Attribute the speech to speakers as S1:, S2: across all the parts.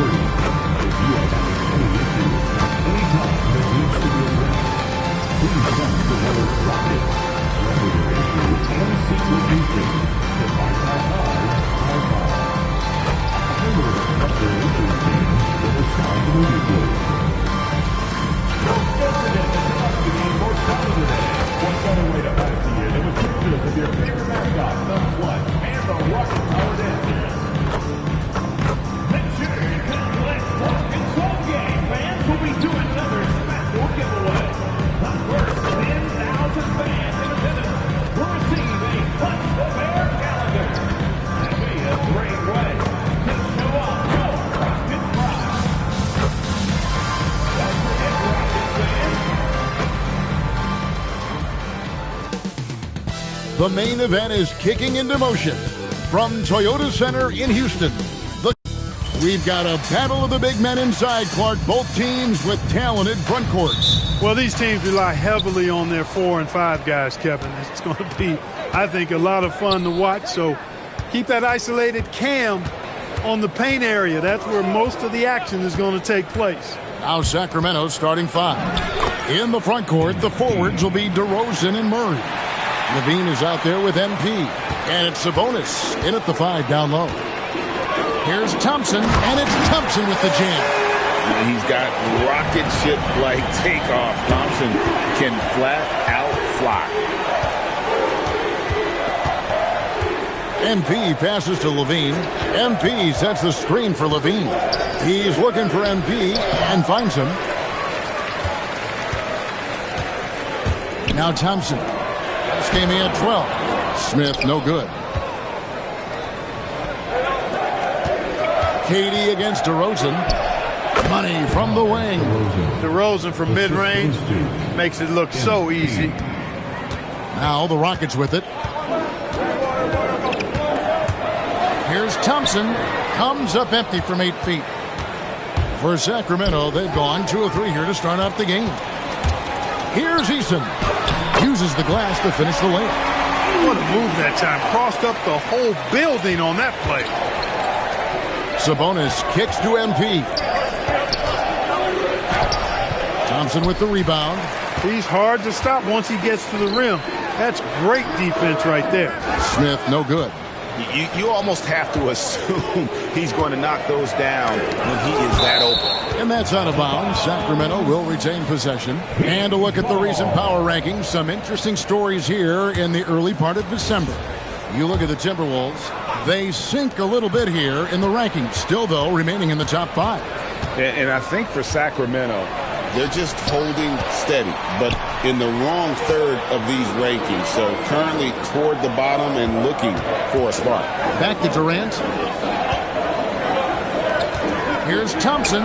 S1: If you are having any issues at any time that needs to be addressed, please send the word Rocket. Whether your issue and secret issue, to 55555. A member of the customer issues team will respond immediately. Don't forget to come up to the game more fun today. What better way to pass the year than with pictures of your favorite mascot, the Flood, and the rocket-powered engine. Make sure you come to Let's Rock and Roll game, fans. We'll be doing another special giveaway. But first, 10,000 fans in attendance will receive a Punch the Bear calendar. That'll be a great way to show off your Rocket pride. Don't forget, Rocket fans.
S2: The main event is kicking into motion from Toyota Center in Houston. We've got a battle of the big men inside, Clark. Both teams with talented front courts.
S3: Well, these teams rely heavily on their 4 and 5 guys, Kevin. It's going to be, I think, a lot of fun to watch. So keep that isolated cam on the paint area. That's where most of the action is going to take place.
S2: Now Sacramento starting 5. In the front court, the forwards will be DeRozan and Murray. Levine is out there with MP. And it's Sabonis in at the 5 down low. Here's Thompson, and it's Thompson with the jam.
S4: He's got rocket ship-like takeoff. Thompson can flat out fly.
S2: MP passes to Levine. MP sets the screen for Levine. He's looking for MP and finds him. Now Thompson. This game he had 12. Smith, no good. Katie against DeRozan. Money from the wing.
S3: DeRozan from mid-range makes it look so easy.
S2: Now the Rockets with it. Here's Thompson. Comes up empty from 8 feet. For Sacramento, they've gone 2 of 3 here to start out the game. Here's Eason. Uses the glass to finish the layup.
S3: What a move that time. Crossed up the whole building on that play.
S2: Sabonis kicks to MP. Thompson with the rebound.
S3: He's hard to stop once he gets to the rim. That's great defense right there.
S2: Smith, no good.
S4: You almost have to assume he's going to knock those down when he is that open.
S2: And that's out of bounds. Sacramento will retain possession. And a look at the recent power rankings. Some interesting stories here in the early part of December. You look at the Timberwolves. They sink a little bit here in the rankings. Still, though, remaining in the top 5.
S4: And I think for Sacramento, they're just holding steady, but in the wrong third of these rankings. So currently toward the bottom and looking for a spark.
S2: Back to Durant. Here's Thompson.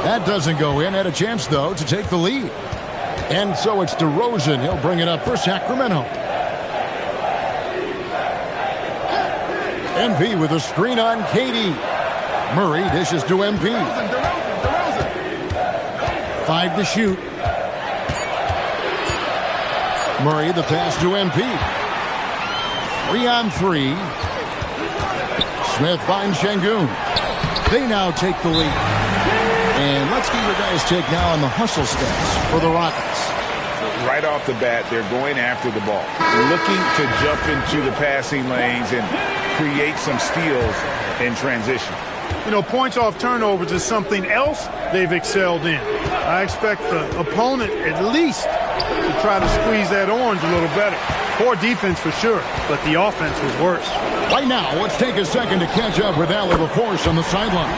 S2: That doesn't go in. Had a chance, though, to take the lead. And so it's DeRozan. He'll bring it up for Sacramento. MP with a screen on Katie. Murray dishes to MP. 5 to shoot. Murray the pass to MP. 3 on 3. Smith finds Şengün. They now take the lead. And let's get your guys' take now on the hustle stats for the Rockets.
S4: Right off the bat, they're going after the ball, looking to jump into the passing lanes and create some steals in transition.
S3: You know, points off turnovers is something else they've excelled in. I expect the opponent at least to try to squeeze that orange a little better. Poor defense for sure, but the offense was worse.
S2: Right now, let's take a second to catch up with Allie LaForce on the sideline.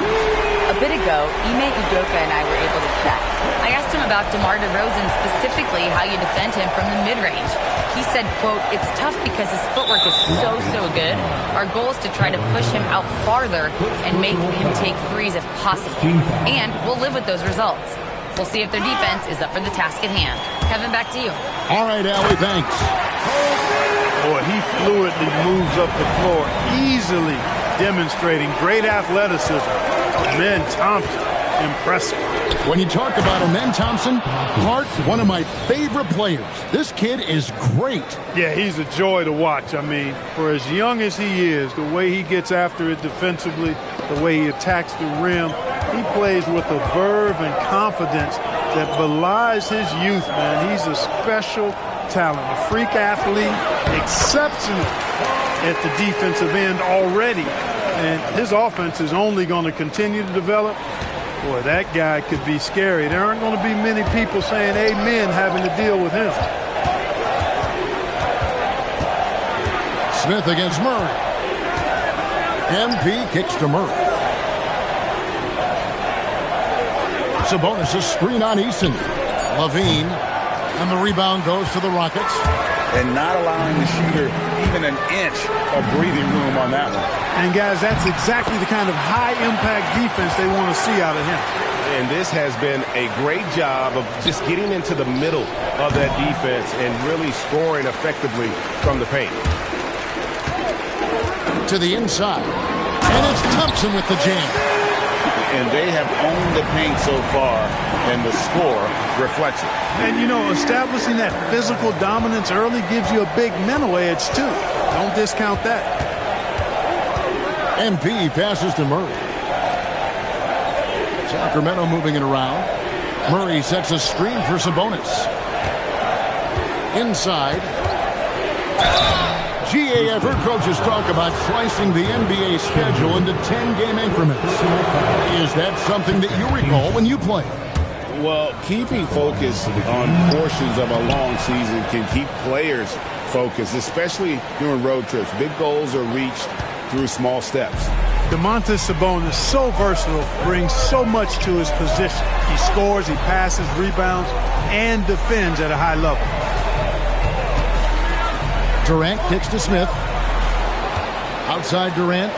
S5: A bit ago, Ime Udoka and I were able to chat. I asked him about DeMar DeRozan, specifically how you defend him from the mid-range. He said, quote, "It's tough because his footwork is so good. Our goal is to try to push him out farther and make him take threes if possible. And we'll live with those results. We'll see if their defense is up for the task at hand." Kevin, back to you.
S2: All right, Allie, thanks.
S3: Boy, he fluidly moves up the floor, easily demonstrating great athleticism. Man, Thompson, impressive.
S2: When you talk about Amen Thompson, Clark, one of my favorite players. This kid is great.
S3: Yeah, he's a joy to watch. I mean, for as young as he is, the way he gets after it defensively, the way he attacks the rim. He plays with a verve and confidence that belies his youth, man. He's a special talent, a freak athlete, exceptional at the defensive end already. And his offense is only going to continue to develop. Boy, that guy could be scary. There aren't going to be many people saying amen having to deal with him.
S2: Smith against Murray. MP kicks to Murray. Sabonis' screen on Eason. Levine. And the rebound goes to the Rockets.
S4: And not allowing the shooter even an inch of breathing room on that one.
S3: And, guys, that's exactly the kind of high-impact defense they want to see out of him.
S6: And this has been a great job of just getting into the middle of that defense and really scoring effectively from the paint.
S2: To the inside. And it's Thompson with the jam.
S4: And they have owned the paint so far, and the score reflects it.
S3: And, you know, establishing that physical dominance early gives you a big mental edge, too. Don't discount that.
S2: MP passes to Murray. Sacramento moving it around. Murray sets a screen for Sabonis. Inside. GA, I've heard coaches talk about slicing the NBA schedule into 10-game increments. Is that something that you recall when you played?
S4: Well, keeping focus on portions of a long season can keep players focused, especially during road trips. Big goals are reached through small steps.
S3: Domantas Sabonis, so versatile, brings so much to his position. He scores, he passes, rebounds, and defends at a high level.
S2: Durant kicks to Smith. Outside Durant.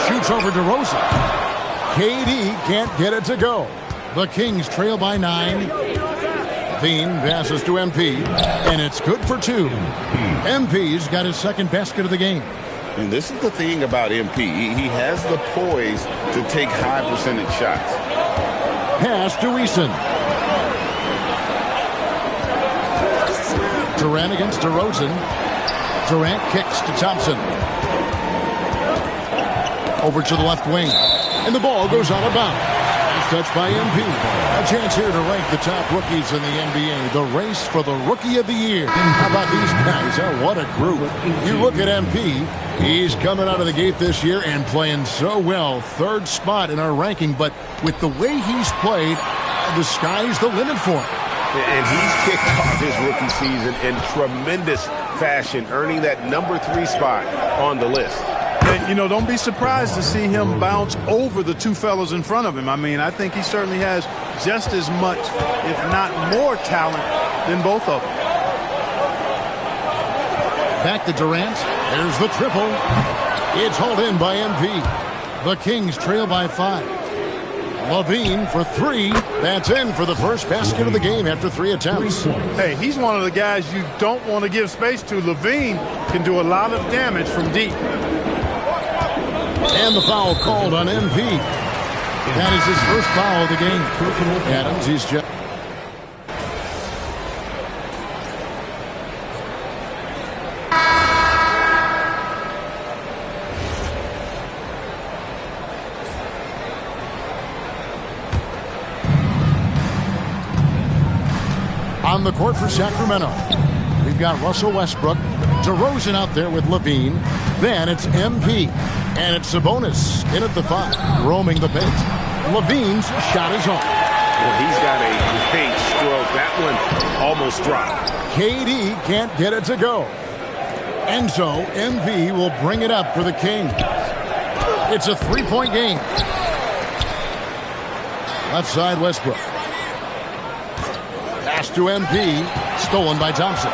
S2: Shoots over DeRozan. KD can't get it to go. The Kings trail by 9. Levine passes to MP, and it's good for 2. MP's got his second basket of the game.
S4: And this is the thing about MP. He has the poise to take high percentage shots.
S2: Pass to Eason. Durant against DeRozan. Durant kicks to Thompson. Over to the left wing. And the ball goes out of bounds. Touched by MP. A chance here to rank the top rookies in the NBA. The race for the Rookie of the Year. How about these guys? Oh, what a group. You look at MP. He's coming out of the gate this year and playing so well. 3rd spot in our ranking. But with the way he's played, the sky's the limit for him.
S6: And he's kicked off his rookie season in tremendous fashion, earning that number 3 spot on the list.
S3: And, you know, don't be surprised to see him bounce over the 2 fellas in front of him. I mean, I think he certainly has just as much, if not more, talent than both of them.
S2: Back to Durant. There's the triple. It's hauled in by MP. The Kings trail by 5. Levine for 3. That's in for the first basket of the game after 3 attempts.
S3: Hey, he's one of the guys you don't want to give space to. Levine can do a lot of damage from deep.
S2: And the foul called on MP. That is his first foul of the game. Adams, he's just... On the court for Sacramento, we've got Russell Westbrook, DeRozan out there with Levine. Then it's MP, and it's Sabonis in at the 5, roaming the paint. Levine's shot is off.
S6: Well, he's got a great stroke. That one almost dropped.
S2: KD can't get it to go. And so MP will bring it up for the Kings. It's a 3-point game. Left side Westbrook. Pass to MP, stolen by Thompson.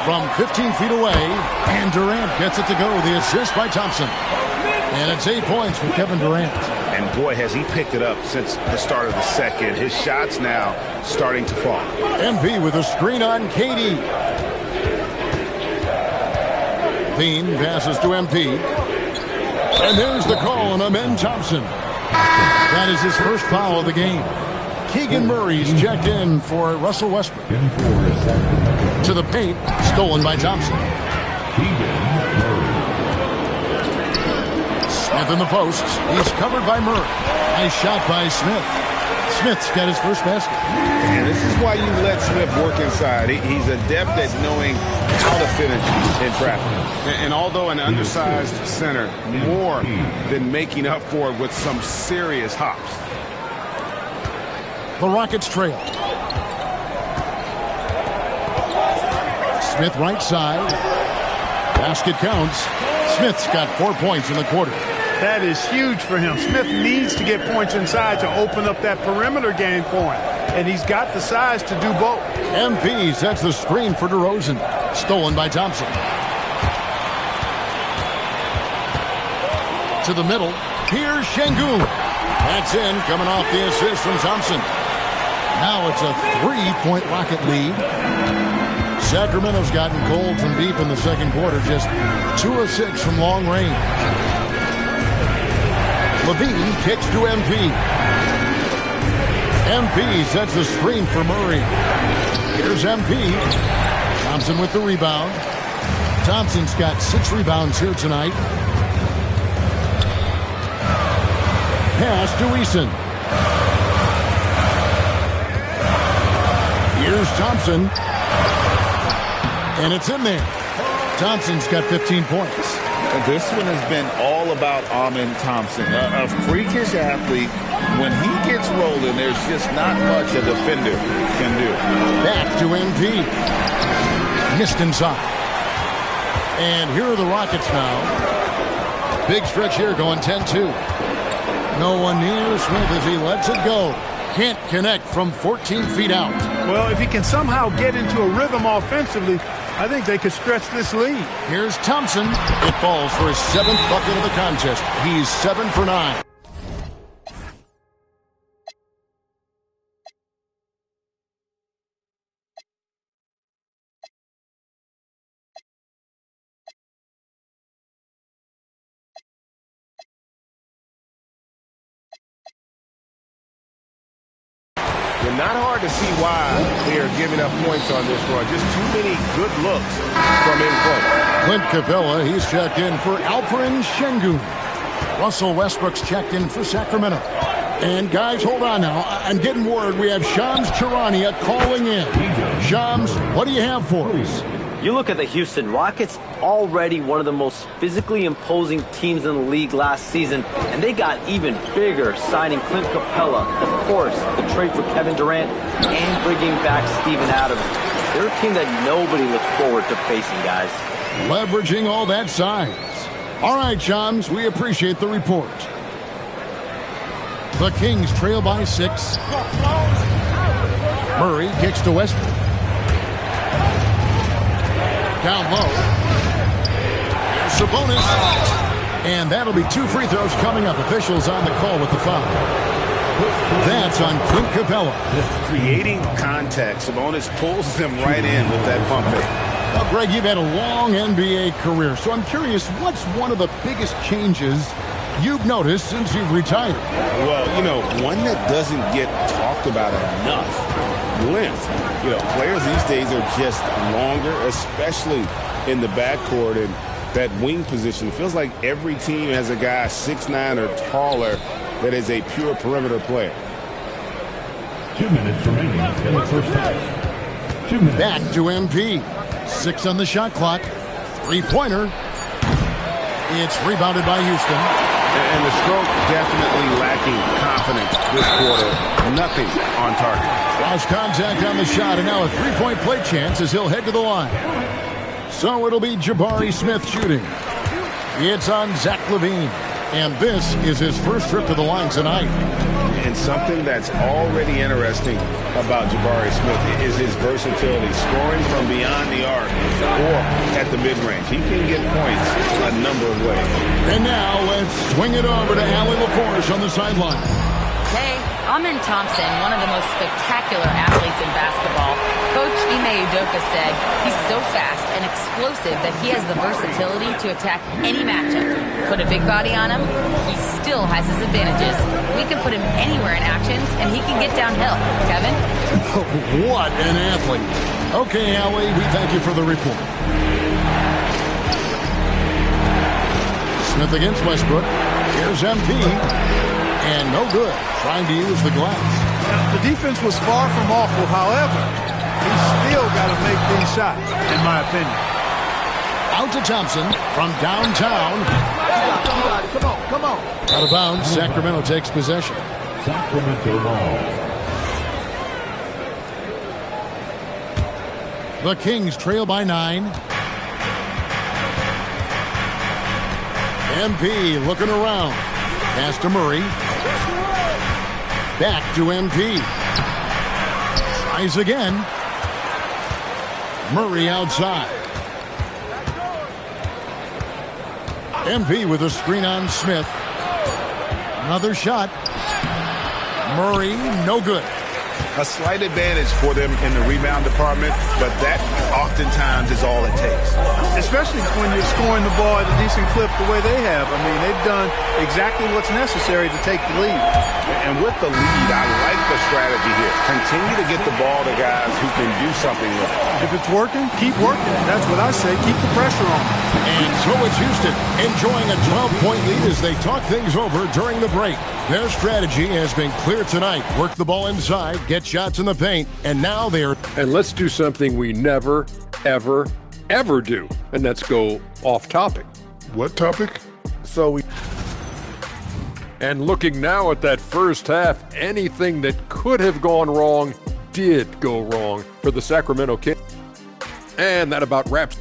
S2: From 15 feet away, and Durant gets it to go. The assist by Thompson. And it's 8 points for Kevin Durant.
S6: And boy, has he picked it up since the start of the second. His shots now starting to fall.
S2: MP with a screen on KD. Levine passes to MP. And there's the call on Amen Thompson. That is his first foul of the game. Keegan Murray's checked in for Russell Westbrook. To the paint, stolen by Thompson. Smith in the post. He's covered by Murray. Nice shot by Smith. Smith's got his first basket.
S4: And this is why you let Smith work inside. He's adept at knowing how to finish in traffic. And although an undersized center, more than making up for it with some serious hops.
S2: The Rockets trail. Smith right side. Basket counts. Smith's got 4 points in the quarter.
S3: That is huge for him. Smith needs to get points inside to open up that perimeter game for him. And he's got the size to do both.
S2: MP sets the screen for DeRozan. Stolen by Thompson. To the middle. Here's Şengün. That's in, coming off the assist from Thompson. Now it's a 3-point Rocket lead. Sacramento's gotten cold from deep in the second quarter. Just 2 of 6 from long range. Levine kicks to MP. MP sets the screen for Murray. Here's MP. Thompson with the rebound. Thompson's got 6 rebounds here tonight. Pass to Eason. Here's Thompson. And it's in there. Thompson's got 15 points.
S4: This one has been all about Amen Thompson, a freakish athlete. When he gets rolling, there's just not much a defender can do.
S2: Back to MP. Missed inside. And here are the Rockets now. Big stretch here going 10-2. No one near Smith as he lets it go. Can't connect from 14 feet out.
S3: Well, if he can somehow get into a rhythm offensively, I think they could stretch this lead.
S2: Here's Thompson. It falls for his 7th bucket of the contest. He's 7 for 9.
S6: And not hard to see why they are giving up points on this run. Just too many good looks from in front.
S2: Clint Capella, he's checked in for Alperen Şengün. Russell Westbrook's checked in for Sacramento. And guys, hold on now. I'm getting word we have Shams Charania calling in. Shams, what do you have for us?
S7: You look at the Houston Rockets, already one of the most physically imposing teams in the league last season, and they got even bigger signing Clint Capella, of course, the trade for Kevin Durant, and bringing back Steven Adams. They're a team that nobody looks forward to facing, guys.
S2: Leveraging all that size. All right, Shams, we appreciate the report. The Kings trail by 6. Murray kicks to Westbrook. Down low. There's Sabonis. And that'll be 2 free throws coming up. Officials on the call with the foul. That's on Clint Capella.
S4: Creating contact. Sabonis pulls them right in with that pump fake.
S2: Well, Greg, you've had a long NBA career, so I'm curious, what's one of the biggest changes you've noticed since you've retired?
S4: Well, you know, one that doesn't get talked about enough. Length. You know, players these days are just longer, especially in the backcourt, and that wing position. Feels like every team has a guy 6'9" or taller that is a pure perimeter player.
S1: 2 minutes remaining in the first half. 2 minutes.
S2: Back to MP. 6 on the shot clock. 3-pointer. It's rebounded by Houston.
S4: And the stroke definitely lacking confidence this quarter. Nothing on target.
S2: Lost contact on the shot, and now a 3-point play chance as he'll head to the line. So it'll be Jabari Smith shooting. It's on Zach LaVine. And this is his first trip to the line tonight.
S4: And something that's already interesting about Jabari Smith is his versatility, scoring from beyond the arc or at the mid-range. He can get points a number of ways.
S2: And now let's swing it over to Allie LaForge on the sideline.
S5: Hey, Amen Thompson, one of the most spectacular athletes in basketball. Coach Ime Udoka said he's so fast and explosive that he has the versatility to attack any matchup. Put a big body on him, he still has his advantages. We can put him anywhere in actions, and he can get downhill. Kevin?
S2: What an athlete. Okay, Allie, we thank you for the report. Smith against Westbrook. Here's MP. And no good. Trying to use the glass.
S3: Now, the defense was far from awful. However, he's still got to make these shots, in my opinion.
S2: Out to Thompson from downtown.
S3: Come on.
S2: Out of bounds. Sacramento takes possession.
S1: Sacramento ball.
S2: The Kings trail by 9. MP looking around. Pass to Murray. Back to MP. Tries again. Murray outside. MP with a screen on Smith. Another shot. Murray, no good.
S4: A slight advantage for them in the rebound department, but that oftentimes is all it takes.
S3: Especially when you're scoring the ball at a decent clip the way they have. I mean, they've done exactly what's necessary to take the lead.
S4: And with the lead, I like the strategy here. Continue to get the ball to guys who can do something with it.
S3: If it's working, keep working. That's what I say. Keep the pressure on.
S2: And so it's Houston enjoying a 12-point lead as they talk things over during the break. Their strategy has been clear tonight. Work the ball inside, get shots in the paint, and now they're...
S8: And let's do something we never, ever, ever do, and that's go off topic.
S9: What topic?
S8: And looking now at that first half, anything that could have gone wrong did go wrong for the Sacramento Kings. And that about wraps.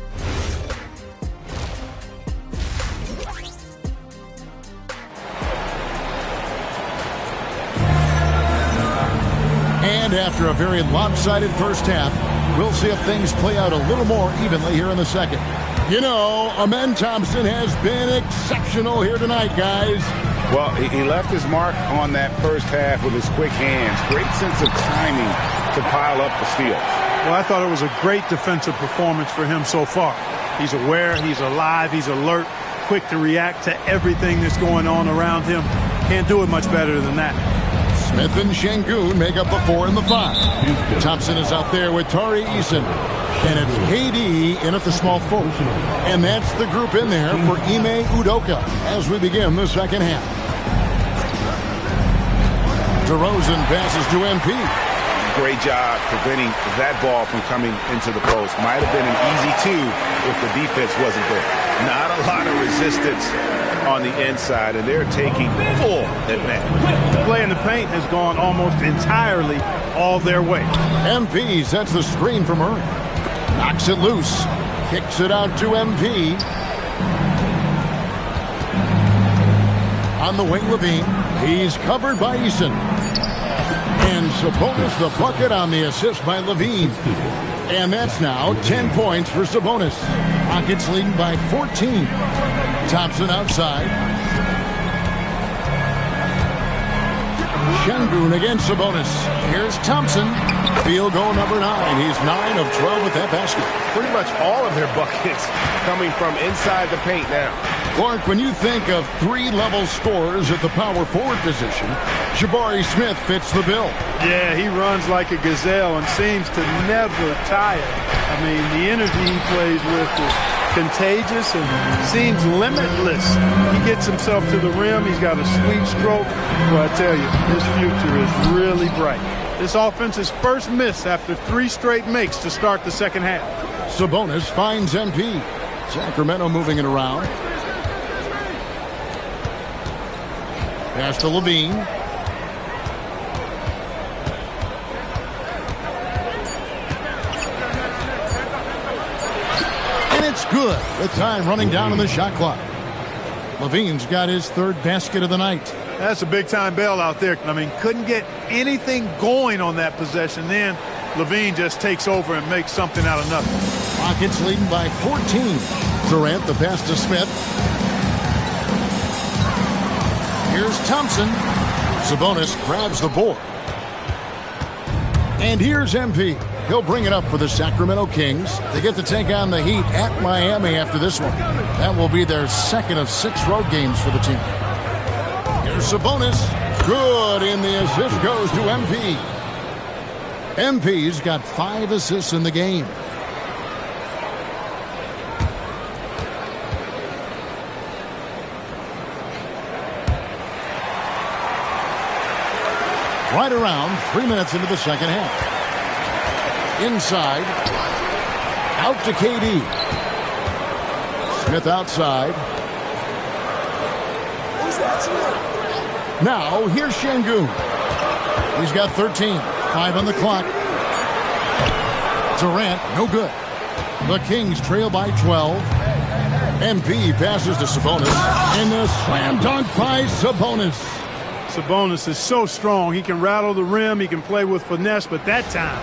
S2: And after a very lopsided first half, we'll see if things play out a little more evenly here in the second. You know, Amen Thompson has been exceptional here tonight, guys.
S4: Well, he left his mark on that first half with his quick hands. Great sense of timing to pile up the steals.
S3: Well, I thought it was a great defensive performance for him so far. He's aware, he's alive, he's alert, quick to react to everything that's going on around him. Can't do it much better than that.
S2: Smith and Şengün make up the 4 and the 5. Thompson is out there with Tari Eason. And it's KD in at the small forward. And that's the group in there for Ime Udoka as we begin the second half. DeRozan passes to MP.
S4: Great job preventing that ball from coming into the post. Might have been an easy 2 if the defense wasn't there. Not a lot of resistance on the inside, and they're taking full advantage.
S3: The play in the paint has gone almost entirely all their way.
S2: MP sets the screen for Murray. Knocks it loose. Kicks it out to MP. On the wing, Levine. He's covered by Eason. And Sabonis the bucket on the assist by Levine. And that's now 10 points for Sabonis. Rockets leading by 14. Thompson outside. Şengün against Sabonis. Here's Thompson. Field goal number 9. He's 9 of 12 with that basket.
S6: Pretty much all of their buckets coming from inside the paint now.
S2: Clark, when you think of 3-level scorers at the power forward position, Jabari Smith fits the bill.
S3: Yeah, he runs like a gazelle and seems to never tire. I mean, the energy he plays with is contagious and seems limitless. He gets himself to the rim. He's got a sweet stroke. Well, I tell you, his future is really bright. This offense's first miss after 3 straight makes to start the second half.
S2: Sabonis finds MP. Sacramento moving it around. Pass to Levine. And it's good. With time running down on the shot clock. Levine's got his 3rd basket of the night.
S3: That's a big-time bailout there. I mean, couldn't get anything going on that possession. Then Levine just takes over and makes something out of nothing.
S2: Rockets leading by 14. Durant the pass to Smith. Here's Thompson. Sabonis grabs the board. And here's MP. He'll bring it up for the Sacramento Kings. They get to take on the Heat at Miami after this one. That will be their 2nd of 6 road games for the team. Here's Sabonis. Good, and the assist goes to MP. MP's got 5 assists in the game. Right around 3 minutes into the second half. Inside. Out to KD. Smith outside. Now, here's Şengün. He's got 13. 5 on the clock. Durant, no good. The Kings trail by 12. MP passes to Sabonis. And the slam dunk by Sabonis.
S3: Sabonis is so strong. He can rattle the rim. He can play with finesse. But that time,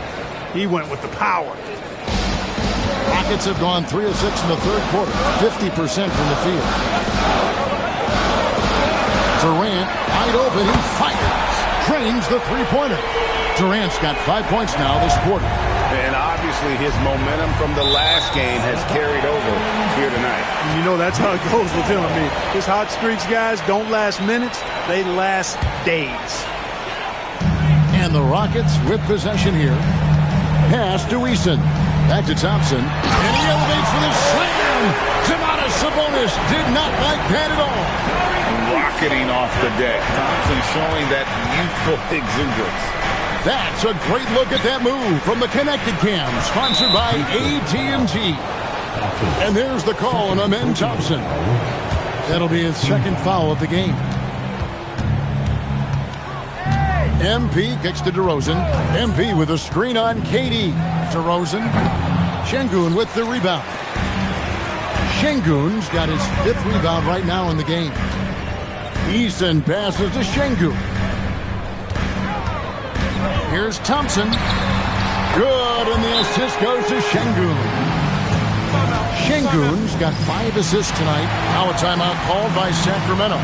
S3: he went with the power.
S2: Rockets have gone 3 of 6 in the third quarter. 50% from the field. Durant, wide open. He fires. Drains the three-pointer. Durant's got 5 points now this quarter.
S4: And obviously his momentum from the last game has carried over here tonight.
S3: You know, that's how it goes with him. I mean, his hot streaks, guys, don't last minutes. They last days.
S2: And the Rockets with possession here. Pass to Eason. Back to Thompson. And he elevates for the slam. Domantas Sabonis did not like that at all.
S4: Rocketing off the deck. Thompson showing that youthful exuberance.
S2: That's a great look at that move from the Connected Cam, sponsored by AT&T. And there's the call on Amen Thompson. That'll be his second foul of the game. MP kicks to DeRozan. MP with a screen on KD. DeRozan. Şengün with the rebound. Şengün's got his 5th rebound right now in the game. Eason passes to Şengün. Here's Thompson. Good, and the assist goes to Şengün. Şengün's got 5 assists tonight. Now a timeout called by Sacramento.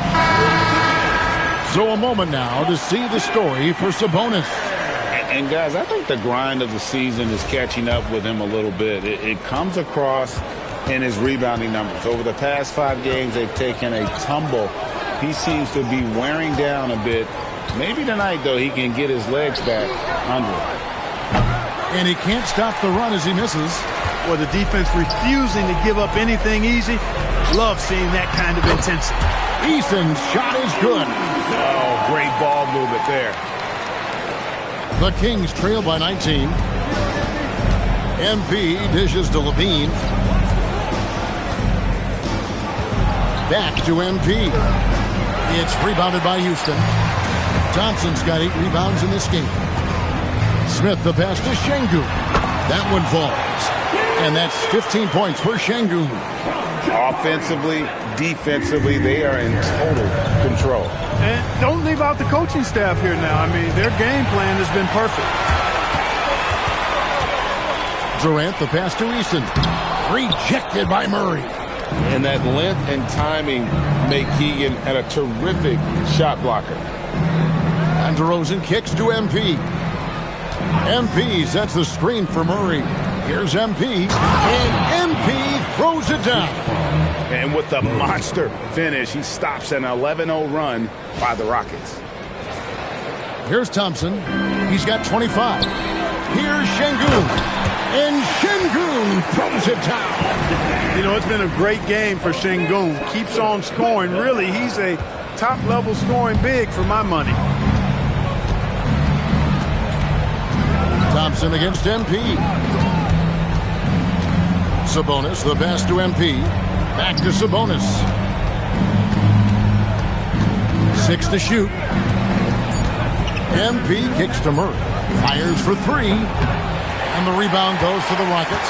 S2: So a moment now to see the story for Sabonis.
S4: And guys, I think the grind of the season is catching up with him a little bit. It comes across in his rebounding numbers. Over the past 5 games, they've taken a tumble. He seems to be wearing down a bit. Maybe tonight, though, he can get his legs back under him.
S2: And he can't stop the run as he misses.
S3: Well, the defense refusing to give up anything easy. Love seeing that kind of intensity.
S2: Eason's shot is good.
S4: Oh, great ball movement there.
S2: The Kings trail by 19. MP dishes to Levine. Back to MP. It's rebounded by Houston. Johnson's got 8 rebounds in this game. Smith the pass to Şengün. That one falls. And that's 15 points for Şengün.
S4: Offensively, defensively, they are in total control.
S3: And don't leave out the coaching staff here now. I mean, their game plan has been perfect.
S2: Durant the pass to Eason. Rejected by Murray.
S4: And that length and timing make Keegan a terrific shot blocker.
S2: And DeRozan kicks to MP. MP sets the screen for Murray. Here's MP. And MP throws it down.
S4: And with the monster finish, he stops an 11-0 run by the Rockets.
S2: Here's Thompson. He's got 25. Here's Şengün. And Şengün throws it down.
S3: You know, it's been a great game for Şengün. Keeps on scoring. Really, he's a top-level scoring big for my money.
S2: Thompson against MP. Sabonis, the pass to MP. Back to Sabonis. 6 to shoot. MP kicks to Murray. Fires for 3. And the rebound goes to the Rockets.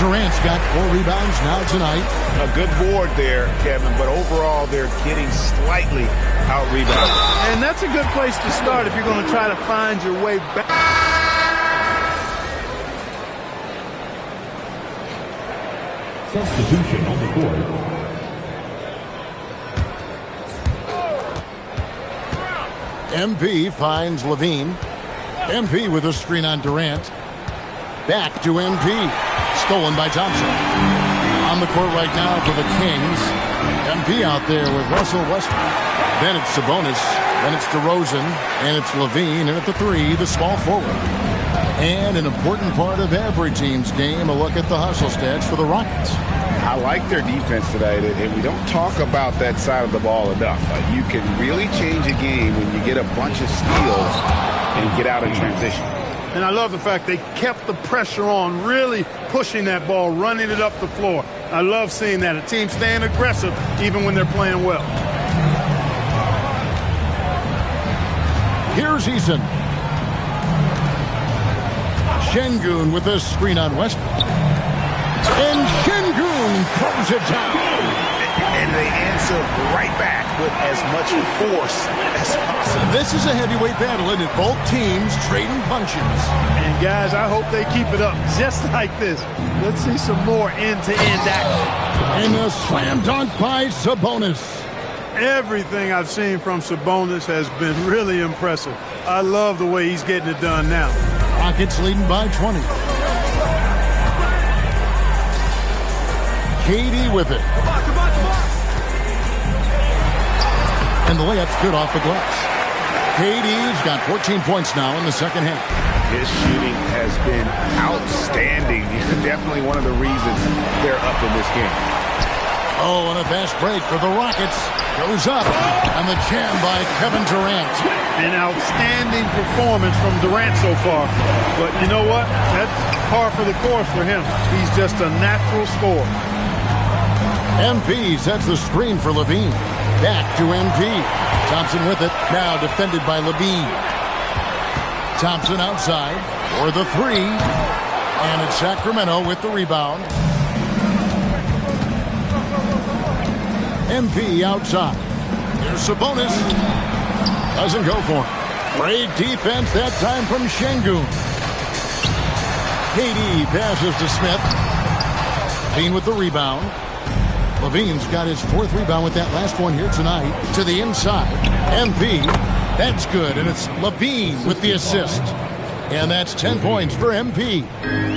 S2: Durant's got 4 rebounds now tonight.
S4: A good board there, Kevin, but overall they're getting slightly out-rebounded.
S3: And that's a good place to start if you're going to try to find your way back.
S1: Substitution on the court.
S2: MP finds Levine. MP with a screen on Durant. Back to MP. Stolen by Thompson. On the court right now for the Kings. MP out there with Russell Westbrook. Then it's Sabonis. Then it's DeRozan. And it's Levine. And at the 3, the small forward. And an important part of every team's game, a look at the hustle stats for the Rockets.
S4: I like their defense today, and we don't talk about that side of the ball enough. You can really change a game when you get a bunch of steals and get out in transition.
S3: And I love the fact they kept the pressure on, really pushing that ball, running it up the floor. I love seeing that. A team staying aggressive even when they're playing well.
S2: Here's Eason. Şengün with a screen on Westbrook. And Şengün throws it down.
S6: And they answer right back with as much force as possible.
S2: This is a heavyweight battle, isn't it? Both teams trading punches.
S3: And guys, I hope they keep it up just like this. Let's see some more end-to-end action.
S2: And a slam dunk by Sabonis.
S3: Everything I've seen from Sabonis has been really impressive. I love the way he's getting it done now.
S2: Rockets leading by 20. KD with it. And the layup's good off the glass. KD's got 14 points now in the second half.
S6: His shooting has been outstanding. Definitely one of the reasons they're up in this game.
S2: Oh, and a fast break for the Rockets. Goes up. And the jam by Kevin Durant.
S3: An outstanding performance from Durant so far. But you know what? That's par for the course for him. He's just a natural scorer.
S2: MP sets the screen for Levine. Back to MP. Thompson with it. Now defended by Levine. Thompson outside for the three. And it's Sacramento with the rebound. MP outside. Here's Sabonis. Doesn't go for him. Great defense that time from Şengün. KD passes to Smith. Levine with the rebound. Levine's got his fourth rebound with that last one here tonight. To the inside. MP. That's good. And it's Levine with the assist. And that's 10 points for MP.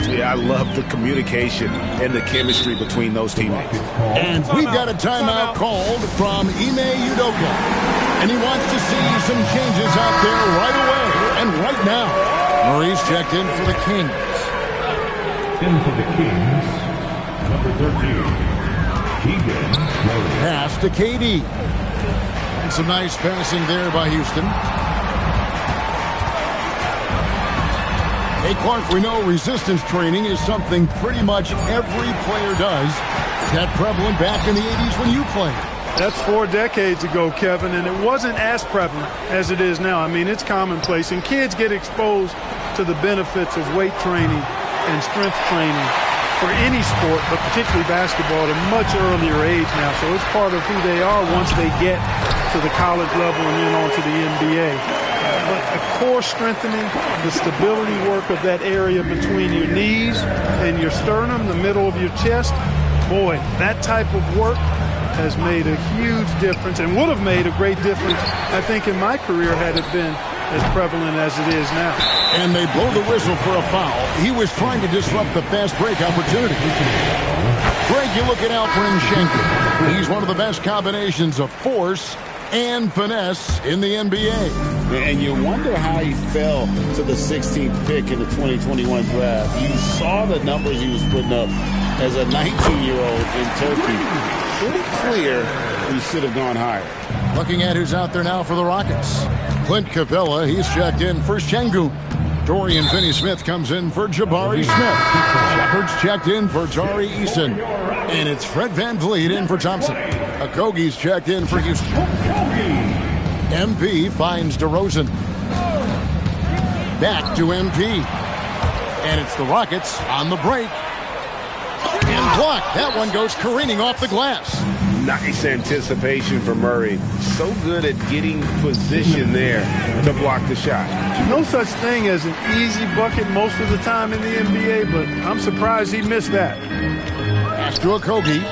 S6: Yeah, I love the communication and the chemistry between those teammates.
S2: And we've got a timeout called from Ime Udoka. And he wants to see some changes out there right away and right now. Murray's checked in for the Kings.
S1: In for the Kings, number 13.
S2: Pass to KD. And some nice passing there by Houston. Hey, Clark, we know resistance training is something pretty much every player does. Is that prevalent back in the 80s when you played?
S3: That's 4 decades ago, Kevin, and it wasn't as prevalent as it is now. I mean, it's commonplace, and kids get exposed to the benefits of weight training and strength training for any sport, but particularly basketball, at a much earlier age now. So it's part of who they are once they get to the college level and then on to the NBA. But the core strengthening, the stability work of that area between your knees and your sternum, the middle of your chest, boy, that type of work has made a huge difference and would have made a great difference, I think, in my career had it been as prevalent as it is now.
S2: And they blow the whistle for a foul. He was trying to disrupt the fast break opportunity. Greg, you look at Alperen Şengün. He's one of the best combinations of force and finesse in the NBA.
S4: And you wonder how he fell to the 16th pick in the 2021 draft. You saw the numbers he was putting up as a 19-year-old in Turkey. Pretty clear he should have gone higher.
S2: Looking at who's out there now for the Rockets. Clint Capella, he's checked in for Şengün. Dorian Finney-Smith comes in for Jabari Smith. Shepard's checked in for Tari Eason. And it's Fred VanVleet in for Thompson. Okogie's checked in for Houston. MP finds DeRozan. Back to MP. And it's the Rockets on the break. And blocked. That one goes careening off the glass.
S6: Nice anticipation for Murray. So good at getting position there to block the shot.
S3: No such thing as an easy bucket most of the time in the NBA, but I'm surprised he missed that.
S2: Pass to Okogie.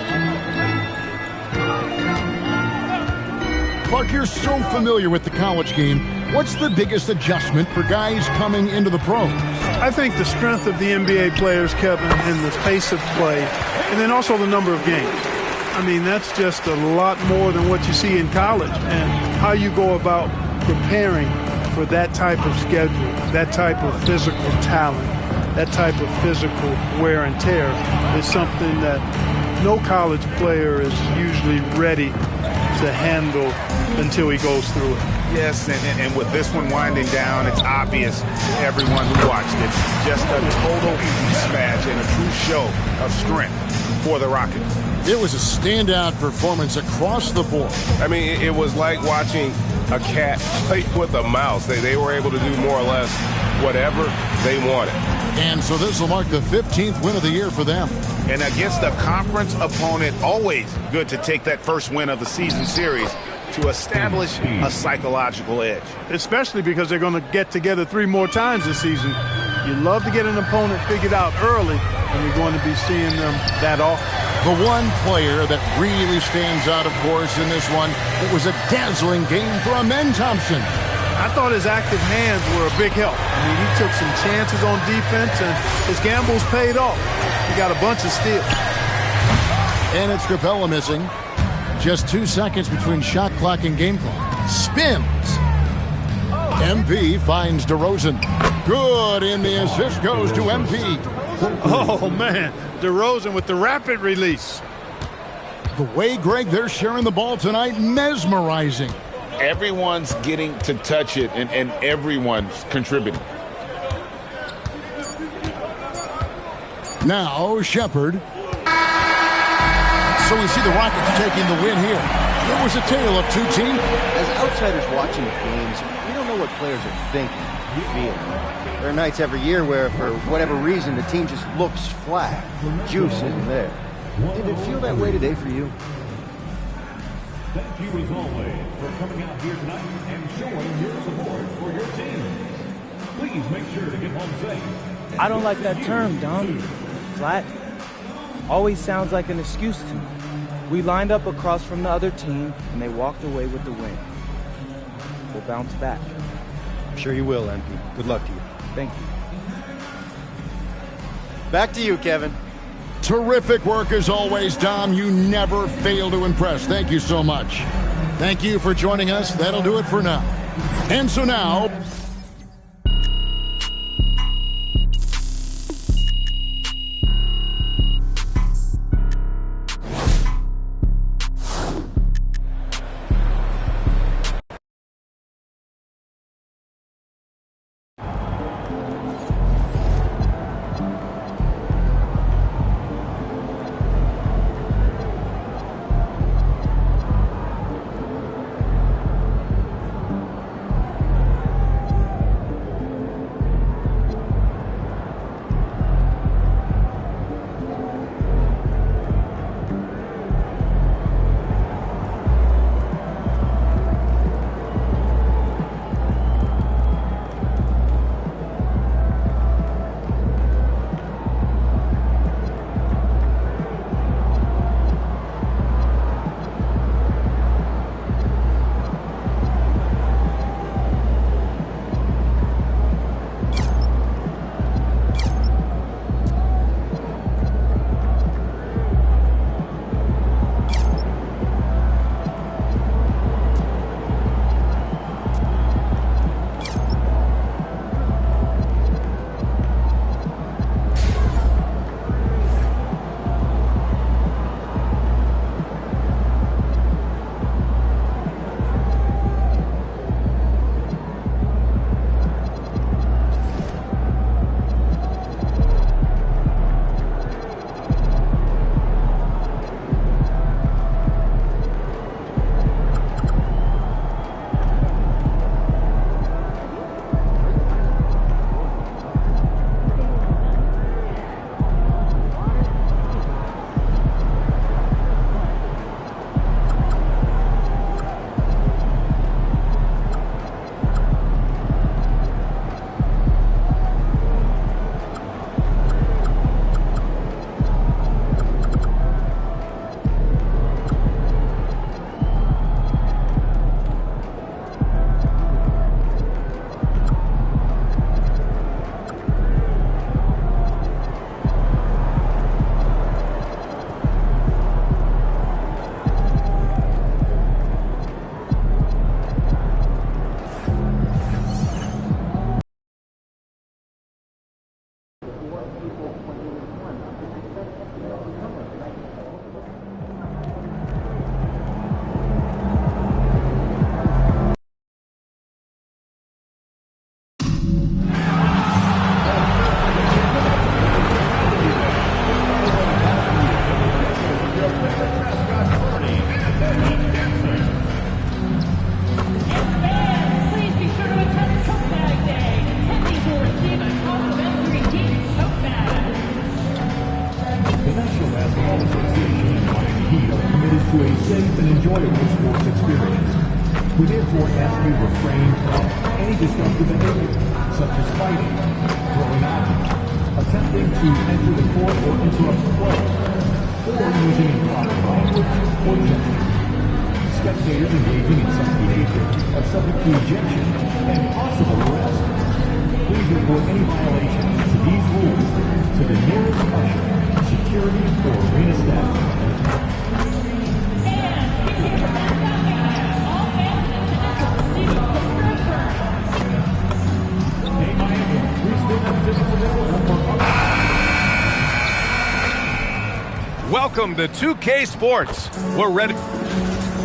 S2: Clark, you're so familiar with the college game. What's the biggest adjustment for guys coming into the pros?
S3: I think the strength of the NBA players, Kevin, and the pace of play, and then also the number of games. I mean, that's just a lot more than what you see in college, and how you go about preparing for that type of schedule, that type of physical talent, that type of physical wear and tear is something that no college player is usually ready to handle until he goes through it.
S9: Yes, and with this one winding down, it's obvious to everyone who watched it. Just a total mismatch and a true show of strength for the Rockets.
S2: It was a standout performance across the board.
S6: I mean, it was like watching a cat play with a mouse. They were able to do more or less whatever they wanted.
S2: And so this will mark the 15th win of the year for them.
S9: And against a conference opponent, always good to take that first win of the season series to establish a psychological edge.
S3: Especially because they're going to get together 3 more times this season. You love to get an opponent figured out early, and you're going to be seeing them that often.
S2: The one player that really stands out, of course, in this one, it was a dazzling game for Amen Thompson.
S3: I thought his active hands were a big help. I mean, he took some chances on defense, and his gambles paid off. He got a bunch of steals.
S2: And it's Capella missing. Just 2 seconds between shot clock and game clock. Spins. MP finds DeRozan. Good, and the assist goes to MP.
S3: Oh, man. DeRozan with the rapid release.
S2: The way, Greg, they're sharing the ball tonight, mesmerizing.
S4: Everyone's getting to touch it, and everyone's contributing.
S2: Now, Shepard. So we see the Rockets taking the win here. It was a tale of two teams.
S10: As outsiders watching the games, we don't know what players are thinking, feeling. There are nights every year where, for whatever reason, the team just looks flat. Juice isn't there. Did it feel that way today for you?
S1: Thank you as always for coming out here tonight and showing your support for your team. Please make sure to get home safe.
S11: I don't like that term, Dom. Flat. Always sounds like an excuse to me. We lined up across from the other team, and they walked away with the win. We'll bounce back.
S10: I'm sure you will, MP. Good luck to you.
S11: Thank you.
S10: Back to you, Kevin.
S2: Terrific work as always, Dom. You never fail to impress. Thank you so much. Thank you for joining us. That'll do it for now. And so now...
S1: sports experience. We therefore ask you refrain from any destructive behavior, such as fighting, throwing objects, attempting to enter the court or interrupt the play, or using improper language or gestures. Spectators engaging in such behavior are subject to ejection and possible arrest. Please report any violations to these rules to the nearest usher, security, or arena staff.
S6: Welcome to 2K Sports. We're ready.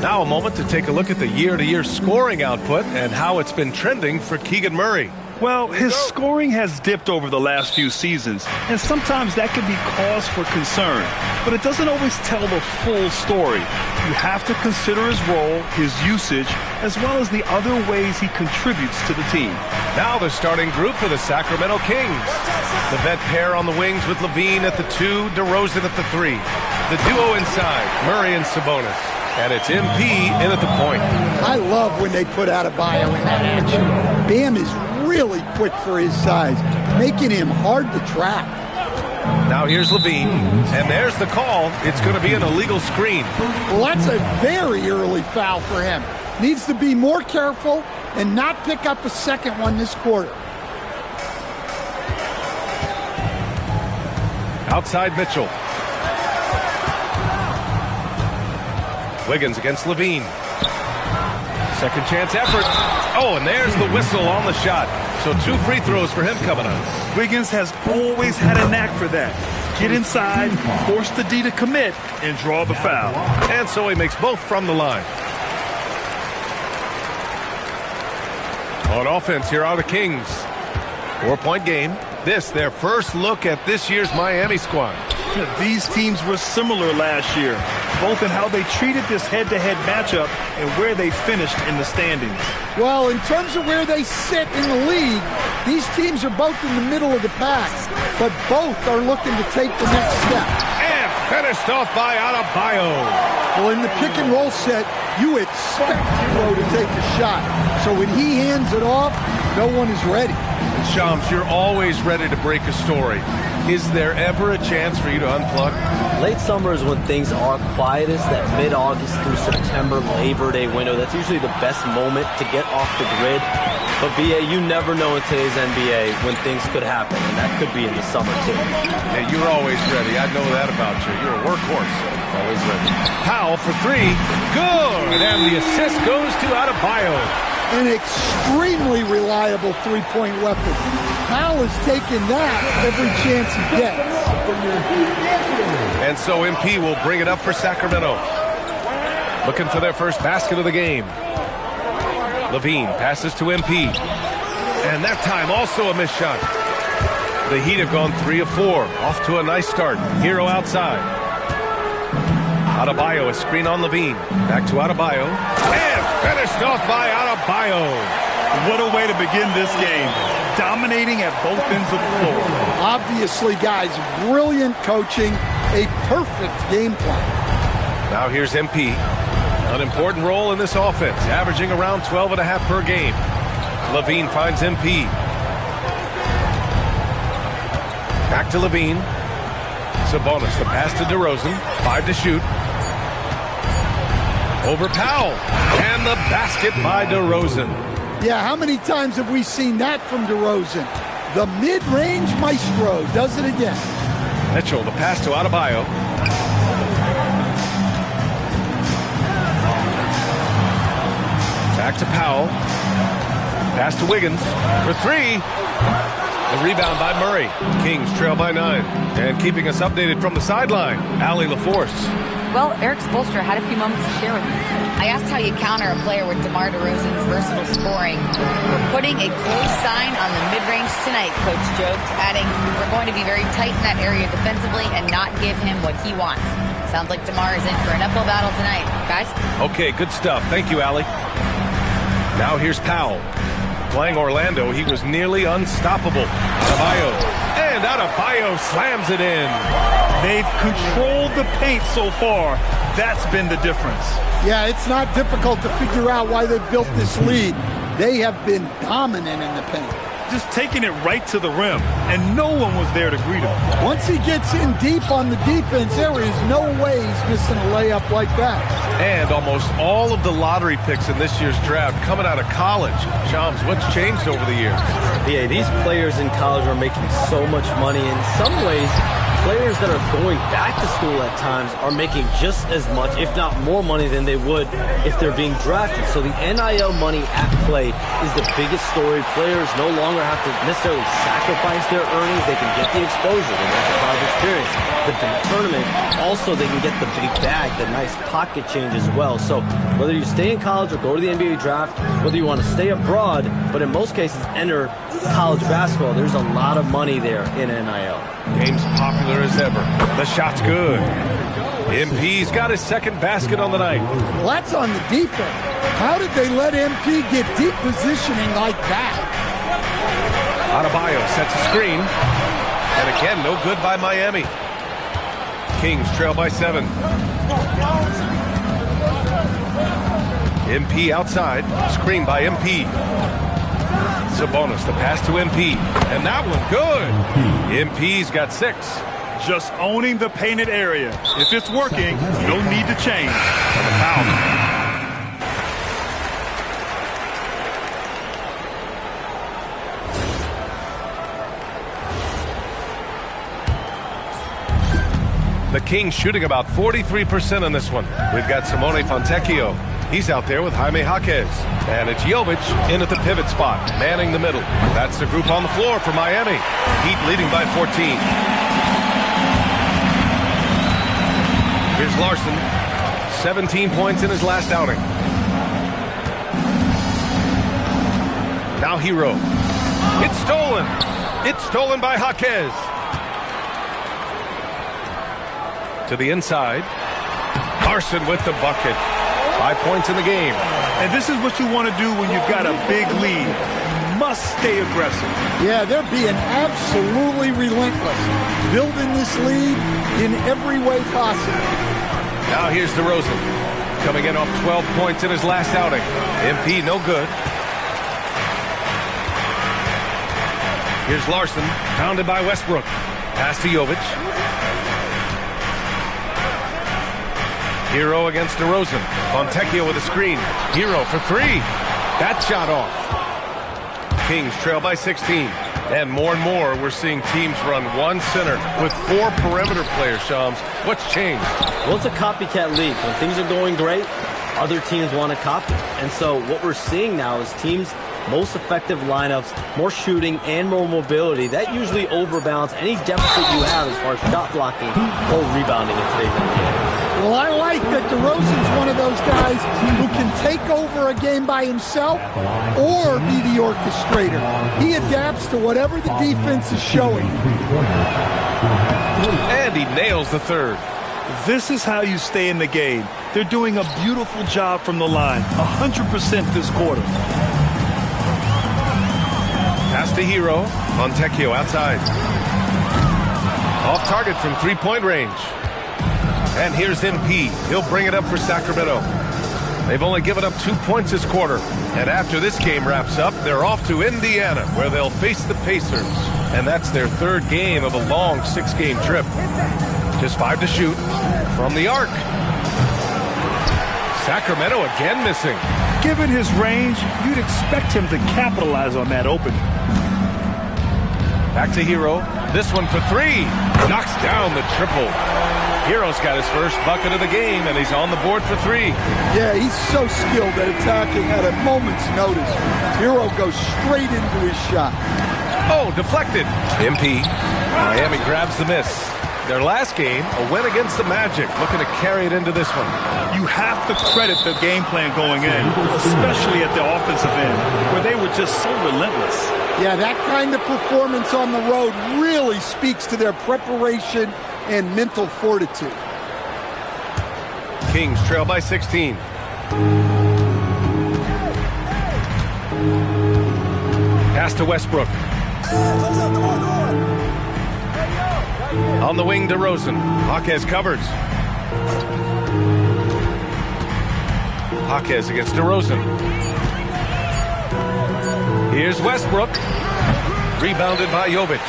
S6: Now a moment to take a look at the year-to-year scoring output and how it's been trending for Keegan Murray.
S12: Well, his scoring has dipped over the last few seasons, and sometimes that can be cause for concern. But it doesn't always tell the full story. You have to consider his role, his usage, as well as the other ways he contributes to the team.
S6: Now the starting group for the Sacramento Kings. The vet pair on the wings with Levine at the 2, DeRozan at the 3. The duo inside, Murray and Sabonis. And it's MP in at the point.
S13: I love when they put Adebayo in that action. Bam is really quick for his size, making him hard to track.
S6: Now here's Levine, and there's the call. It's going to be an illegal screen.
S13: Well, that's a very early foul for him. Needs to be more careful and not pick up a second one this quarter.
S6: Outside Mitchell. Wiggins against Levine. Second chance effort. Oh, and there's the whistle on the shot. So 2 free throws for him coming up.
S12: Wiggins has always had a knack for that. Get inside, force the D to commit, and draw the foul.
S6: And so he makes both from the line. On offense, here are the Kings. 4-point game. This, their first look at this year's Miami squad.
S12: These teams were similar last year, both in how they treated this head-to-head matchup and where they finished in the standings.
S13: Well, in terms of where they sit in the league, these teams are both in the middle of the pack, but both are looking to take the next step.
S6: And finished off by Adebayo.
S13: Well, in the pick-and-roll set, you expect Hero to take a shot. So when he hands it off, no one is ready.
S6: Shams, you're always ready to break a story. Is there ever a chance for you to unplug?
S7: Late summer is when things are quietest, that mid-August through September Labor Day window. That's usually the best moment to get off the grid. But, BA, you never know in today's NBA when things could happen, and that could be in the summer, too.
S6: Yeah, you're always ready. I know that about you. You're a workhorse. Always ready. Powell for 3. Good! And the assist goes to Adebayo.
S13: An extremely reliable three-point weapon. Powell is taking that every chance he gets.
S6: And so MP will bring it up for Sacramento. Looking for their first basket of the game. Levine passes to MP. And that time also a missed shot. The Heat have gone 3 of 4. Off to a nice start. Hero outside. Adebayo, a screen on Levine. Back to Adebayo. And finished off by Adebayo.
S12: What a way to begin this game. Dominating at both ends of the floor.
S13: Obviously, guys, brilliant coaching. A perfect game plan.
S6: Now here's MP. An important role in this offense, averaging around 12.5 per game. Levine finds MP. Back to Levine. Sabonis, the pass to DeRozan. 5 to shoot. Over Powell. And the basket by DeRozan.
S13: Yeah, how many times have we seen that from DeRozan? The mid-range maestro does it again.
S6: Mitchell, the pass to Adebayo. Back to Powell. Pass to Wiggins for 3. The rebound by Murray. Kings trail by 9. And keeping us updated from the sideline, Allie LaForce.
S5: Well, Eric Spoelstra had a few moments to share with me. I asked how you counter a player with DeMar DeRozan's versatile scoring. We're putting a close sign on the mid-range tonight, Coach joked, adding, we're going to be very tight in that area defensively and not give him what he wants. Sounds like DeMar is in for an uphill battle tonight. Guys?
S6: Okay, good stuff. Thank you, Allie. Now here's Powell. Playing Orlando, he was nearly unstoppable. Adebayo. And And Adebayo slams it in.
S12: They've controlled the paint so far. That's been the difference.
S13: Yeah, it's not difficult to figure out why they've built this lead. They have been dominant in the paint.
S12: Just taking it right to the rim, and no one was there to greet him.
S13: Once he gets in deep on the defense, there is no way he's missing a layup like that.
S6: And almost all of the lottery picks in this year's draft coming out of college. Shams, what's changed over the years?
S7: Yeah, these players in college are making so much money. In some ways, players that are going back to school at times are making just as much, if not more money than they would if they're being drafted. So the NIL money at play is the biggest story. Players no longer have to necessarily sacrifice their earnings. They can get the exposure, they get the college experience, the big tournament. Also, they can get the big bag, the nice pocket change as well. So whether you stay in college or go to the NBA draft, whether you want to stay abroad, but in most cases enter college basketball, there's a lot of money there in NIL.
S6: Game's popular as ever. The shot's good. MP's got his second basket on the night.
S13: Well, that's on the defense. How did they let MP get deep positioning like that?
S6: Adebayo sets a screen. And again, no good by Miami. Kings trail by 7. MP outside. Screen by MP. Sabonis, the pass to MP. And that one, good. MP's got 6.
S12: Just owning the painted area. If it's working, you don't need to change. And a foul.
S6: The Kings shooting about 43% on this one. We've got Simone Fontecchio. He's out there with Jaime Jaquez. And it's Jovic in at the pivot spot, manning the middle. That's the group on the floor for Miami. Heat leading by 14. Here's Larson. 17 points in his last outing. Now Hero. It's stolen. It's stolen by Jaquez. To the inside. Larson with the bucket. 5 points in the game.
S12: And this is what you want to do when you've got a big lead. You must stay aggressive.
S13: Yeah, they're being absolutely relentless. Building this lead in every way possible.
S6: Now here's DeRozan. Coming in off 12 points in his last outing. MP no good. Here's Larson. Pounded by Westbrook. Pass to Jovic. Hero against DeRozan. Fontecchio with a screen. Hero for 3. That shot off. Kings trail by 16. And more, we're seeing teams run one center with 4 perimeter players, Shams. What's changed?
S7: Well, it's a copycat league. When things are going great, other teams want to copy. And so what we're seeing now is teams' most effective lineups, more shooting and more mobility. That usually overbalances any deficit you have as far as shot blocking or rebounding in today's NBA.
S13: Well, I like that DeRozan's one of those guys who can take over a game by himself or be the orchestrator. He adapts to whatever the defense is showing.
S6: And he nails the third.
S12: This is how you stay in the game. They're doing a beautiful job from the line. 100% this quarter.
S6: Pass to Hero. Fontecchio outside. Off target from 3-point range. And here's MP. He'll bring it up for Sacramento. They've only given up 2 points this quarter. And after this game wraps up, they're off to Indiana, where they'll face the Pacers. And that's their 3rd game of a long 6-game trip. Just 5 to shoot from the arc. Sacramento again missing.
S12: Given his range, you'd expect him to capitalize on that opening.
S6: Back to Hero. This one for 3. Knocks down the triple. Hero's got his first bucket of the game, and he's on the board for 3.
S13: Yeah, he's so skilled at attacking at a moment's notice. Hero goes straight into his shot.
S6: Oh, deflected. MP. Miami grabs the miss. Their last game, a win against the Magic, looking to carry it into this one.
S12: You have to credit the game plan going in, especially at the offensive end, where they were just so relentless.
S13: Yeah, that kind of performance on the road really speaks to their preparation and mental fortitude.
S6: Kings trail by 16. Pass to Westbrook. On the wing, DeRozan. Jaquez covers. Jaquez against DeRozan. Here's Westbrook. Rebounded by Jovic.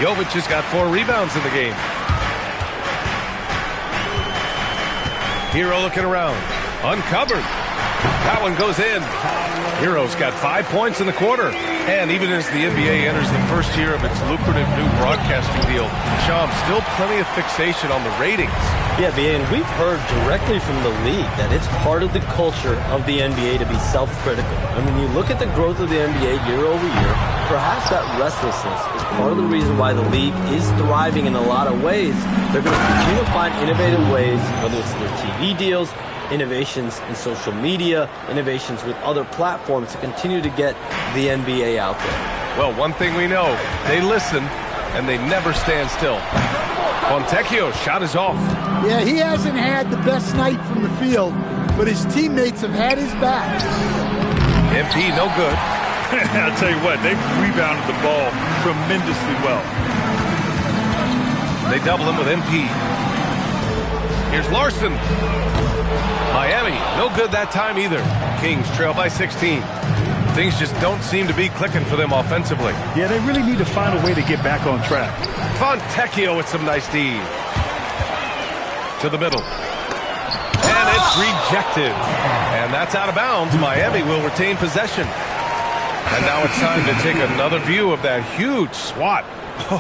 S6: Jovic has got 4 rebounds in the game. Hero looking around. Uncovered. That one goes in. Hero's got 5 points in the quarter. And even as the NBA enters the first year of its lucrative new broadcasting deal, Sean, still plenty of fixation on the ratings.
S7: Yeah, and we've heard directly from the league that it's part of the culture of the NBA to be self-critical. And when you look at the growth of the NBA year over year, perhaps that restlessness is part of the reason why the league is thriving in a lot of ways. They're going to continue to find innovative ways, whether it's their TV deals, innovations in social media, innovations with other platforms to continue to get the NBA out there.
S6: Well, one thing we know, they listen and they never stand still. Fontecchio's shot is off.
S13: Yeah, he hasn't had the best night from the field, but his teammates have had his back.
S6: MP, no good.
S12: I'll tell you what, they've rebounded the ball tremendously well.
S6: They double him with MP. Here's Larson. Miami, no good that time either. Kings trail by 16. Things just don't seem to be clicking for them offensively.
S12: Yeah, they really need to find a way to get back on track.
S6: Fontecchio with some nice D. To the middle. And it's rejected. And that's out of bounds. Miami will retain possession. And now it's time to take another view of that huge swat.